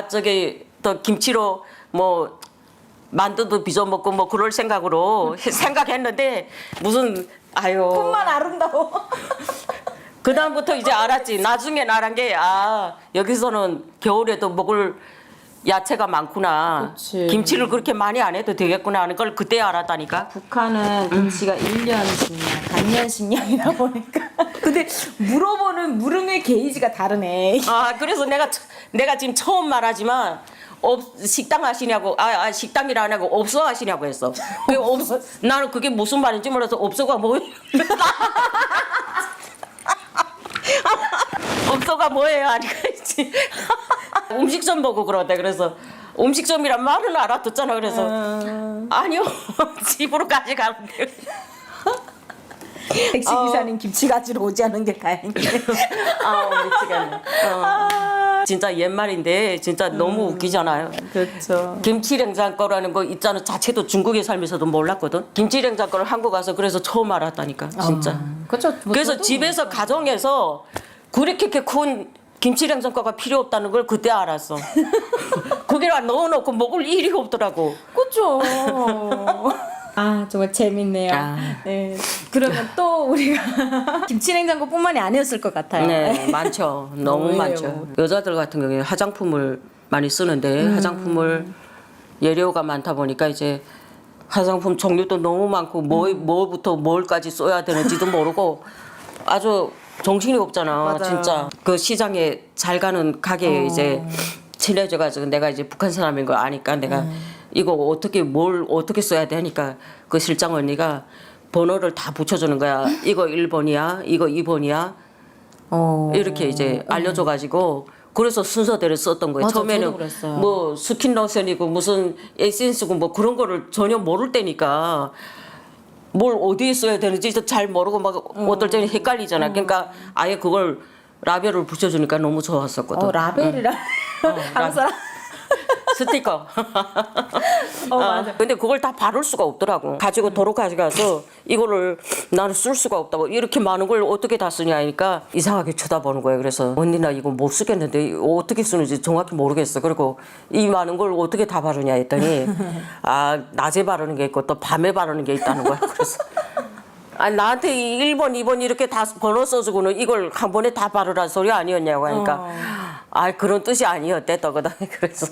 저기 또 김치로 뭐 만두도 빚어 먹고 뭐 그럴 생각으로 생각했는데 무슨 꿈만 아름다워. 그 다음부터 이제 알았지. 나중에 알은 게 여기서는 겨울에도 먹을 야채가 많구나. 그치. 김치를 그렇게 많이 안 해도 되겠구나 하는 걸 그때 알았다니까. 북한은 김치가 1년 식량, 반년 식량이다 보니까. 근데 물어보는 물음의 게이지가 다르네. 아 그래서 내가 지금 처음 말하지만 식당 하시냐고 식당이라 안 하고 업소 하시냐고 했어. 나는 그게 무슨 말인지 몰라서 업소가 뭐예요? 업소가 뭐예요? 하니까 있지. 음식점 보고 그러대. 그래서 음식점이란 말은 알아듣잖아. 그래서 아니요 집으로 가져가는데. 택시 기사님 김치 가지러 오지 않은 게 다행이네. 미치겠네. 진짜 옛말인데 진짜 너무 웃기잖아요. 그렇죠. 김치 냉장고라는 거 있잖아. 자체도 중국에 살면서도 몰랐거든. 김치 냉장고를 한국 가서 그래서 처음 알았다니까. 진짜. 그렇죠. 그래서 집에서 가정에서 그렇게 큰 김치 냉장고가 필요 없다는 걸 그때 알았어. 거기다 넣어놓고 먹을 일이 없더라고. 그렇죠. 아 정말 재밌네요. 네. 그러면 또 우리가 김치냉장고뿐만이 아니었을 것 같아요. 네, 많죠. 너무 뭐예요? 많죠. 여자들 같은 경우에 화장품을 많이 쓰는데 화장품을 예료가 많다 보니까 이제 화장품 종류도 너무 많고 뭐부터 뭘까지 써야 되는지도 모르고 아주 정신이 없잖아. 맞아요. 진짜 그 시장에 잘 가는 가게에 이제 친해져가지고 내가 이제 북한 사람인 걸 아니까 내가 이거 뭘 어떻게 써야 돼 하니까 그 실장 언니가 번호를 다 붙여주는 거야. 이거 1번이야, 이거 2번이야. 이렇게 이제 알려줘가지고 그래서 순서대로 썼던 거예요. 맞아, 저도 처음에는 그랬어요. 뭐 스킨 로션이고 무슨 에센스고 뭐 그런 거를 전혀 모를 때니까 뭘 어디에 써야 되는지 잘 모르고 막 어떨 때는 헷갈리잖아. 그러니까 아예 그걸 라벨을 붙여주니까 너무 좋았었거든. 라벨이라 한국 사람. 스티커. 맞아. 근데 그걸 다 바를 수가 없더라고. 가지고 도로 가져가서 이거를 나는 쓸 수가 없다고. 이렇게 많은 걸 어떻게 다 쓰냐 하니까 이상하게 쳐다보는 거예요. 그래서 언니 나 이거 못 쓰겠는데 어떻게 쓰는지 정확히 모르겠어. 그리고 이 많은 걸 어떻게 다 바르냐 했더니 낮에 바르는 게 있고 또 밤에 바르는 게 있다는 거야. 그래서 나한테 1번, 2번 이렇게 다 번호 써주고는 이걸 한 번에 다 바르라는 소리 아니었냐고 하니까 그런 뜻이 아니었대 또 그다음에 그래서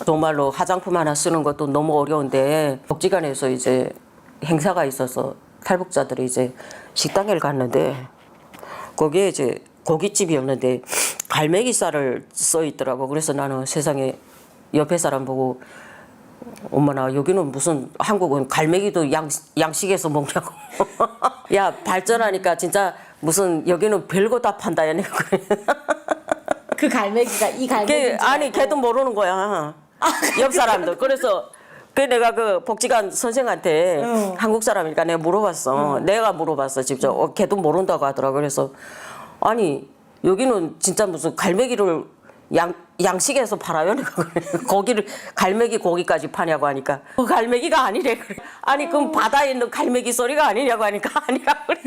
정말로 화장품 하나 쓰는 것도 너무 어려운데 복지관에서 이제 행사가 있어서 탈북자들이 이제 식당에 갔는데 거기에 이제 고깃집이었는데 갈매기살을 써 있더라고. 그래서 나는 세상에 옆에 사람 보고 어머나 여기는 무슨 한국은 갈매기도 양식에서 먹냐고. 야 발전하니까 진짜 무슨 여기는 별거 다 판다 야 내가 그래. 그 갈매기가 이 갈매기. 아니 걔도 모르는 거야. 옆 사람도. 그래서 내가 그 복지관 선생한테 한국 사람이니까 내가 물어봤어. 내가 물어봤어 직접. 걔도 모른다고 하더라고. 그래서 아니 여기는 진짜 무슨 갈매기를 양식에서 팔아요? 내가 그래. 고기를 갈매기 고기까지 파냐고 하니까 그 갈매기가 아니래. 그래. 아니 그럼 바다에 있는 갈매기 소리가 아니냐고 하니까 아니라고 그래.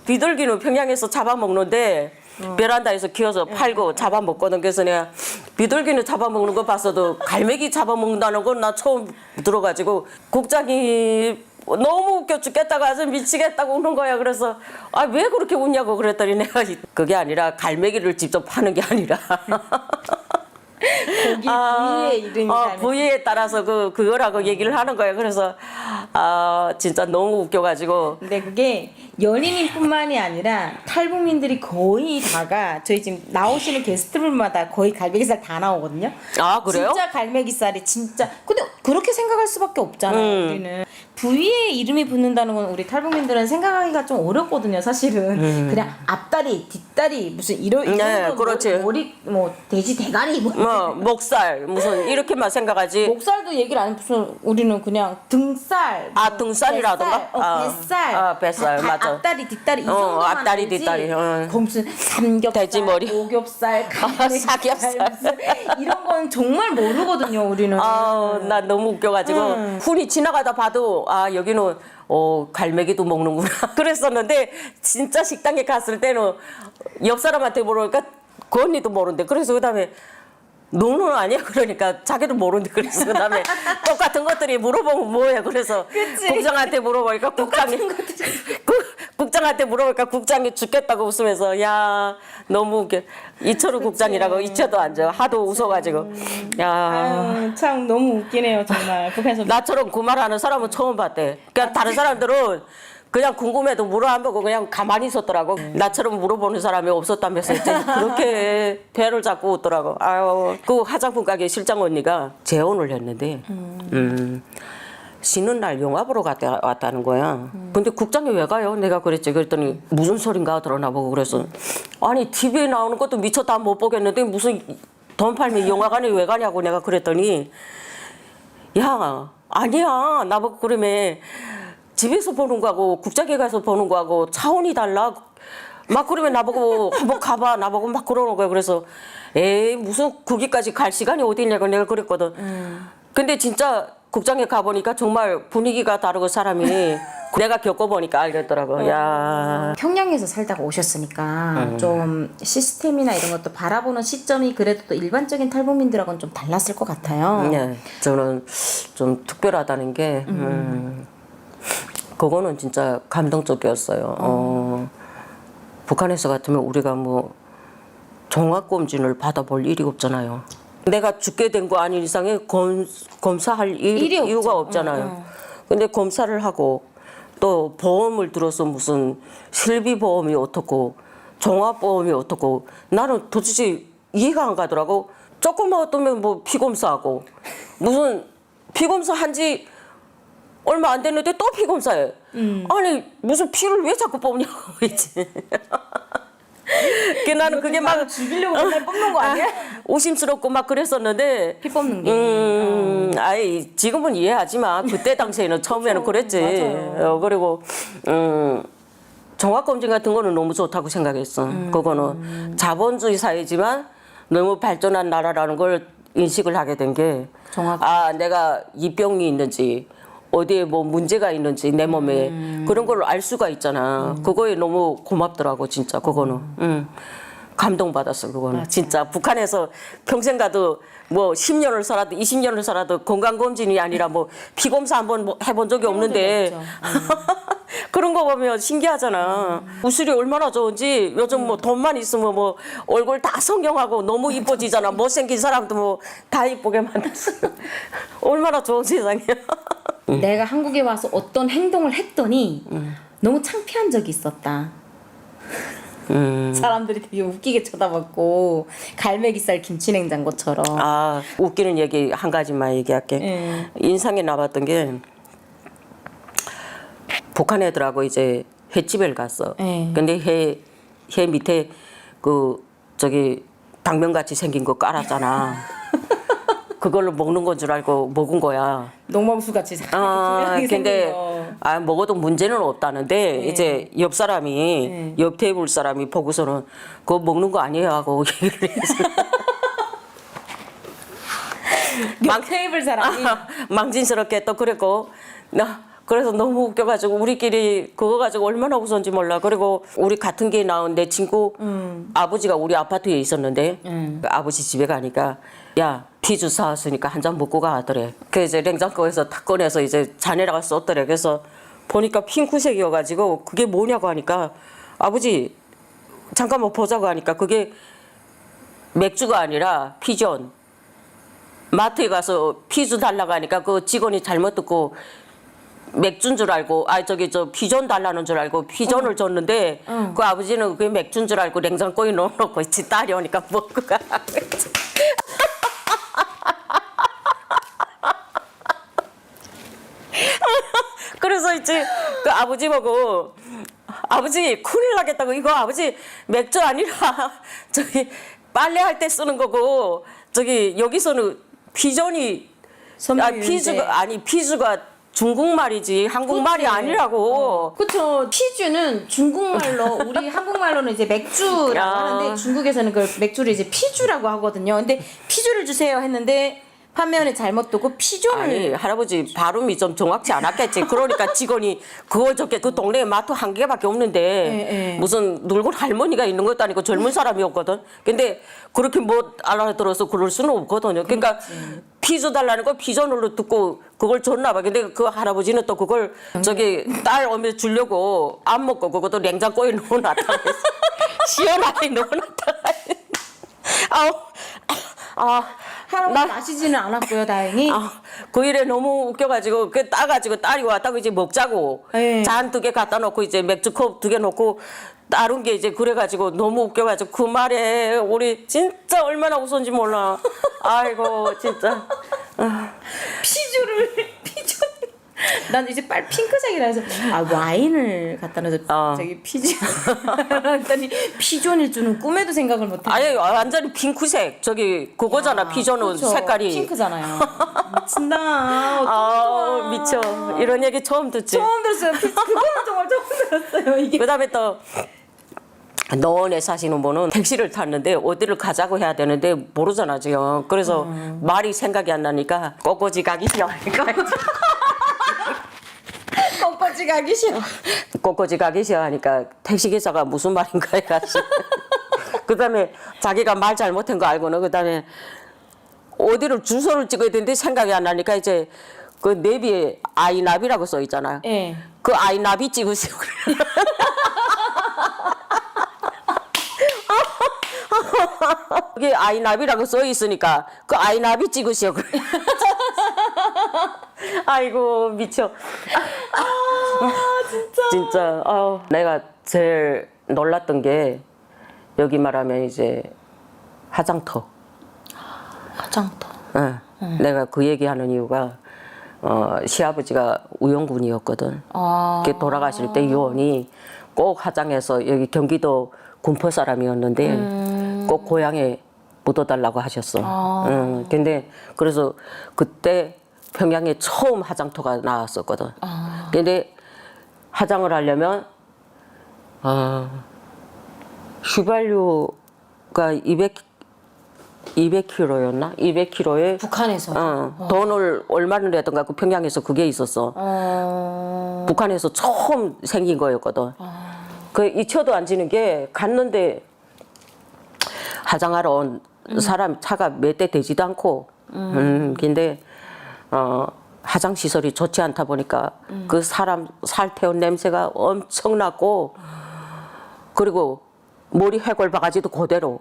비둘기는 평양에서 잡아먹는데 베란다에서 키워서 팔고 잡아먹거든. 그래서 내가 비둘기는 잡아먹는 거 봤어도 갈매기 잡아먹는다는 건 나 처음 들어가지고 국장이 너무 웃겨 죽겠다고 해서 미치겠다고 우는 거야. 그래서 왜 그렇게 웃냐고 그랬더니 내가 그게 아니라 갈매기를 직접 파는 게 아니라 고기 부위의 이름이 부위에 따라서 그거라고 얘기를 하는 거예요. 그래서 진짜 너무 웃겨가지고. 근데 그게 연인뿐만이 아니라 탈북민들이 거의 다가 저희 지금 나오시는 게스트분마다 거의 갈매기살 다 나오거든요. 아 그래요? 진짜 갈매기살이 진짜. 근데 그렇게 생각할 수밖에 없잖아요. 우리는 부위에 이름이 붙는다는 건 우리 탈북민들은 생각하기가 좀 어렵거든요. 사실은 그냥 앞다리, 뒷다리 무슨 이런 네, 그렇지. 머리 뭐 돼지 대가리 뭐 목살 무슨 이렇게만 생각하지. 목살도 얘기를 안 해. 무슨 우리는 그냥 등살. 등살이라던가? 뱃살. 뱃살, 맞아. 앞다리, 뒷다리 이 정도만 앞다리, 알지. 뒷다리, 그 무슨 삼겹살, 돼지머리. 오겹살, 삼겹살. 무슨 이런 건 정말 모르거든요. 우리는. 나 너무 웃겨가지고 훈이 지나가다 봐도 여기는 갈매기도 먹는구나 그랬었는데 진짜 식당에 갔을 때는 옆 사람한테 물어보니까 그 언니도 모른대. 그래서 그다음에 너는 아니야? 그러니까 자기도 모르는데. 그래서 그다음에 똑같은 것들이 물어보면 뭐야. 그래서 그치? 국장한테 물어보니까 국장이 국장한테 물어보니까 국장이 죽겠다고 웃으면서 야 너무 웃겨. 이철우 국장이라고 이철도 앉아 하도 웃어가지고 야 아유, 참 너무 웃기네요 정말. 북한에서 나처럼 그 말하는 사람은 처음 봤대. 그러니까 다른 사람들은 그냥 궁금해도 물어 안 보고 그냥 가만히 있었더라고. 나처럼 물어보는 사람이 없었다면서 이제 그렇게 배를 잡고 웃더라고. 아유, 그 화장품 가게 실장 언니가 재혼을 했는데, 쉬는 날 영화 보러 왔다는 거야. 근데 국장이 왜 가요? 내가 그랬지. 그랬더니 무슨 소린가 하더라 나보고. 그래서 아니 TV에 나오는 것도 미처 다 못 보겠는데 무슨 돈 팔면 영화관에 왜 가냐고 내가 그랬더니 야 아니야 나보고 그러면 집에서 보는 거하고 국장에 가서 보는 거하고 차원이 달라. 막 그러면 나보고 한번 가봐 나보고 막 그러는 거야. 그래서 에이 무슨 거기까지 갈 시간이 어디 있냐고 내가 그랬거든. 근데 진짜 국장에 가보니까 정말 분위기가 다르고 사람이 내가 겪어보니까 알겠더라고. 야 평양에서 살다가 오셨으니까 좀 시스템이나 이런 것도 바라보는 시점이 그래도 또 일반적인 탈북민들하고는 좀 달랐을 것 같아요. 네, 저는 좀 특별하다는 게 그거는 진짜 감동적이었어요. 북한에서 같으면 우리가 뭐 종합검진을 받아볼 일이 없잖아요. 내가 죽게 된 거 아닌 이상에 검사할 일이 없죠. 이유가 없잖아요. 근데 검사를 하고 또 보험을 들어서 무슨 실비보험이 어떻고 종합보험이 어떻고 나는 도대체 이해가 안 가더라고. 조금만 어떠면 뭐 피검사하고 무슨 피검사 한지 얼마 안 됐는데 또 피검사해. 아니 무슨 피를 왜 자꾸 뽑냐고 이제. 나는 그게 막 죽이려고 맨날 뽑는 거 아니야? 오심스럽고 막 그랬었는데 피 뽑는 게. 아이 지금은 이해하지만 그때 당시에는 처음에는 그랬지. 그리고 종합검진 같은 거는 너무 좋다고 생각했어. 그거는 자본주의 사회지만 너무 발전한 나라라는 걸 인식을 하게 된 게 내가 이 병이 있는지 어디에 뭐 문제가 있는지 내 몸에 그런 걸 알 수가 있잖아. 그거에 너무 고맙더라고 진짜 그거는. 감동받았어 그거는. 맞아. 진짜 북한에서 평생 가도 뭐 10년을 살아도 20년을 살아도 건강검진이 아니라 뭐 피검사 한번 뭐 해본 적이 없는데 그런 거 보면 신기하잖아. 우술이 얼마나 좋은지 요즘 뭐 돈만 있으면 뭐 얼굴 다 성형하고 너무 이뻐지잖아. 못생긴 사람도 뭐 다 이쁘게 만들었어. 얼마나 좋은 세상이야. 내가 한국에 와서 어떤 행동을 했더니 너무 창피한 적이 있었다. 사람들이 되게 웃기게 쳐다봤고 갈매기살 김치냉장고처럼. 웃기는 얘기 한 가지만 얘기할게. 인상에 남았던 게 북한 애들하고 이제 횟집을 갔어. 근데 회 밑에 그 저기 당면같이 생긴 거 깔았잖아. 그걸로 먹는 건 줄 알고 먹은 거야. 농범수 같이 근데 먹어도 문제는 없다는데 이제 옆 사람이 옆 테이블 사람이 보고서는 그거 먹는 거 아니에요 하고 얘기를 해서 테이블 사람이 망신스럽게 또 그랬고 그래서 너무 웃겨가지고 우리끼리 그거 가지고 얼마나 웃었는지 몰라. 그리고 우리 같은 게 나온 내 친구 아버지가 우리 아파트에 있었는데 그 아버지 집에 가니까 야 피주 사왔으니까 한 잔 먹고 가 하더래. 그 이제 냉장고에서 탁 꺼내서 이제 잔에다가 썼더래. 그래서 보니까 핑크색이어가지고 그게 뭐냐고 하니까 아버지 잠깐만 보자고 하니까 그게 맥주가 아니라 피존. 마트에 가서 피주 달라고 하니까 그 직원이 잘못 듣고 맥주인 줄 알고 저 피존 달라는 줄 알고 피존을 줬는데 그 아버지는 그게 맥주인 줄 알고 냉장고에 넣어놓고 있지. 딸이 오니까 먹고 가. 그래서 이제 그 아버지 보고 아버지 큰일 나겠다고 이거 아버지 맥주 아니라 저기 빨래할 때 쓰는 거고 저기 여기서는 피존이 피주가 중국말이지 한국말이 아니라고. 그쵸. 피주는 중국말로 우리 한국말로는 이제 맥주라고 하는데 중국에서는 그 맥주를 이제 피주라고 하거든요. 근데 피주를 주세요 했는데 판매원이 잘못 듣고 피존을. 아니 할아버지 발음이 좀 정확치 않았겠지. 그러니까 직원이 그거 저게 그 동네에 마트 한 개밖에 없는데 무슨 늙은 할머니가 있는 것도 아니고 젊은 사람이었거든. 근데 그렇게 못 알아들어서 그럴 수는 없거든요. 그러니까 피 줘달라는 걸 피존으로 듣고 그걸 줬나 봐. 근데 그 할아버지는 또 그걸 저기 딸 오면 주려고 안 먹고 그것도 냉장고에 넣어놨다고 했어. 시원하게 넣어놨다가 할아버지 마시지는 않았고요, 다행히. 그 일에 너무 웃겨가지고 그 따가지고 딸이 왔다고 이제 먹자고 네. 잔 2개 갖다 놓고 이제 맥주컵 2개 놓고 다른 게 이제 그래가지고 너무 웃겨가지고 그 말에 우리 진짜 얼마나 웃었는지 몰라. 아이고 진짜. 피존. 난 이제 빨리 핑크색이라 해서 와인을 갖다 놔서 저기 피존. 했더니 피존일 줄은 꿈에도 생각을 못했네. 아니 완전히 핑크색 저기 그거잖아. 피존은 그쵸. 색깔이. 핑크잖아요. 미친다. 미쳐. 이런 얘기 처음 듣지. 처음 들었어요. 그거는 정말 처음 들었어요. 이게. 그다음에 또 노원에 사시는 분은 택시를 탔는데 어디를 가자고 해야 되는데 모르잖아 지금. 그래서 말이 생각이 안 나니까 꼬꼬지 가기 싫어. 꺾어지 가기 싫어. 꼬꼬지 가기 싫어 하니까 택시기사가 무슨 말인가 해가지고 그다음에 자기가 말 잘못한 거 알고는 그다음에 어디를 주소를 찍어야 되는데 생각이 안 나니까 이제 그 내비에 아이나비라고 써 있잖아요. 예. 그 아이나비 찍으세요. 그게 아이나비라고 써 있으니까 그 아이나비 찍으시오. 그래. 아이고 미쳐. 진짜. 내가 제일 놀랐던 게 여기 말하면 이제 화장터. 화장터. 내가 그 얘기하는 이유가 시아버지가 우영군이었거든. 그 돌아가실 때 요원이 꼭 화장해서 여기 경기도 군포 사람이었는데 꼭 고향에 묻어달라고 하셨어. 근데 그래서 그때 평양에 처음 화장터가 나왔었거든. 근데 화장을 하려면 휘발유가 200kg였나? 200kg에 북한에서. 돈을 얼마를 내던가 그 평양에서 그게 있었어. 북한에서 처음 생긴 거였거든. 그 잊혀도 안 지는 게 갔는데 화장하러 온 사람 차가 몇 대 되지도 않고. 근데 화장 시설이 좋지 않다 보니까 그 사람 살 태운 냄새가 엄청나고 그리고 머리 해골 바가지도 그대로.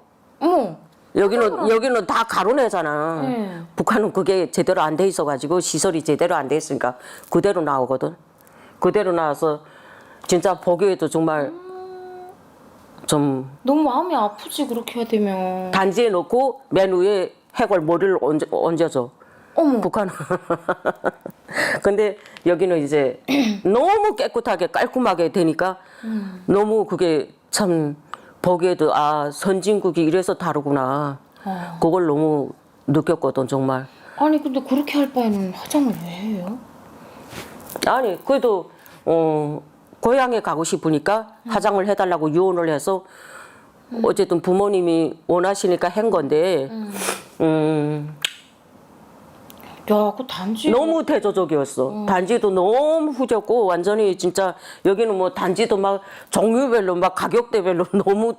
여기는 다 가루내잖아. 북한은 그게 제대로 안 돼 있어가지고 시설이 제대로 안 돼 있으니까 그대로 나오거든. 그대로 나와서 진짜 보기에도 정말 좀 너무 마음이 아프지 그렇게 해야 되면. 단지에 놓고 맨 위에 해골 머리를 얹어줘. 어머. 북한은. 근데 여기는 이제 너무 깨끗하게 깔끔하게 되니까 너무 그게 참 보기에도 선진국이 이래서 다르구나. 그걸 너무 느꼈거든 정말. 아니 근데 그렇게 할 바에는 화장을 왜 해요? 아니 그래도 고향에 가고 싶으니까 화장을 해달라고 유언을 해서 어쨌든 부모님이 원하시니까 한 건데 야, 그 단지 너무 대조적이었어. 단지도 너무 후졌고 완전히 진짜 여기는 뭐 단지도 막 종류별로 막 가격대별로 너무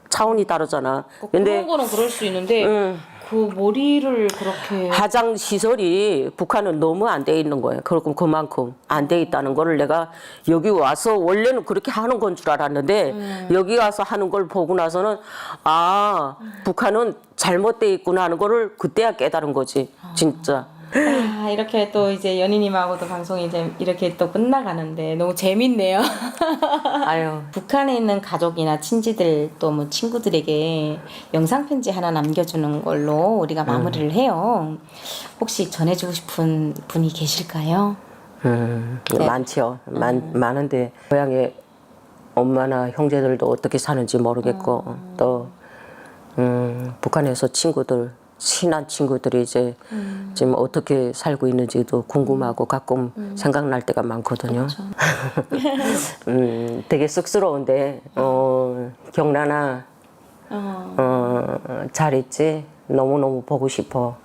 차원이 다르잖아. 그런 거는 그럴 수 있는데 그 머리를 그렇게 화장 시설이 북한은 너무 안 돼 있는 거예요. 그리고 그만큼 안 돼 있다는 거를 내가 여기 와서 원래는 그렇게 하는 건 줄 알았는데 여기 와서 하는 걸 보고 나서는 북한은 잘못돼 있구나 하는 거를 그때야 깨달은 거지. 진짜. 이렇게 또 이제 연희님하고도 방송이 이제 이렇게 또 끝나가는데 너무 재밌네요. 아유. 북한에 있는 가족이나 친지들 또 뭐 친구들에게 영상 편지 하나 남겨주는 걸로 우리가 마무리를 해요. 혹시 전해주고 싶은 분이 계실까요? 네. 많지요. 많은데 고향에 엄마나 형제들도 어떻게 사는지 모르겠고 또 북한에서 친한 친구들이 이제 지금 어떻게 살고 있는지도 궁금하고 가끔 생각날 때가 많거든요. 되게 쑥스러운데 경란아 잘 있지? 너무너무 보고 싶어.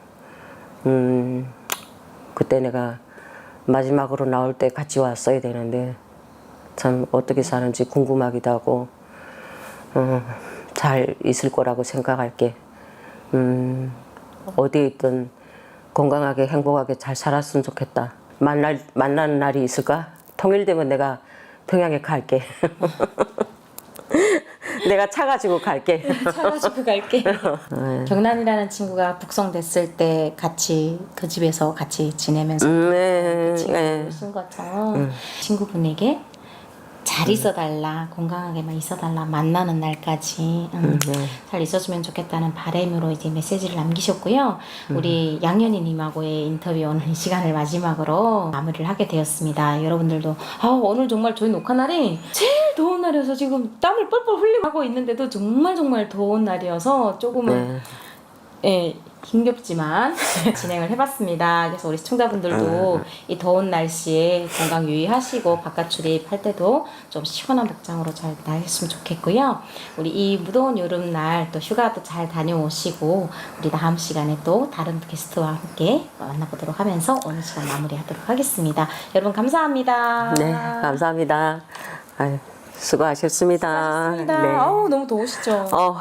그때 내가 마지막으로 나올 때 같이 왔어야 되는데 참 어떻게 사는지 궁금하기도 하고 잘 있을 거라고 생각할게. 어디에 있든 건강하게 행복하게 잘 살았으면 좋겠다. 만나는 날이 있을까? 통일되면 내가 평양에 갈게. 내가 차 가지고 갈게. 차 가지고 갈게. 경란이라는 친구가 북송됐을 때 같이 그 집에서 같이 지내면서 네, 친구를 쓴 것처럼 친구분에게 잘 있어달라, 건강하게만 있어달라, 만나는 날까지 잘 있어주면 좋겠다는 바람으로 이제 메시지를 남기셨고요. 우리 양현희님하고의 인터뷰 오늘 이 시간을 마지막으로 마무리를 하게 되었습니다. 여러분들도 오늘 정말 저희 녹화 날이 제일 더운 날이어서 지금 땀을 뻘뻘 흘리고 하고 있는데도 정말 더운 날이어서 조금은 예, 힘겹지만 진행을 해봤습니다. 그래서 우리 시청자분들도 이 더운 날씨에 건강 유의하시고 바깥 출입할 때도 좀 시원한 복장으로 잘 나셨으면 좋겠고요. 우리 이 무더운 여름날 또 휴가도 잘 다녀오시고 우리 다음 시간에 또 다른 게스트와 함께 만나보도록 하면서 오늘 시간 마무리하도록 하겠습니다. 여러분 감사합니다. 네, 감사합니다. 아유, 수고하셨습니다. 수고하셨습니다. 네. 아우 너무 더우시죠?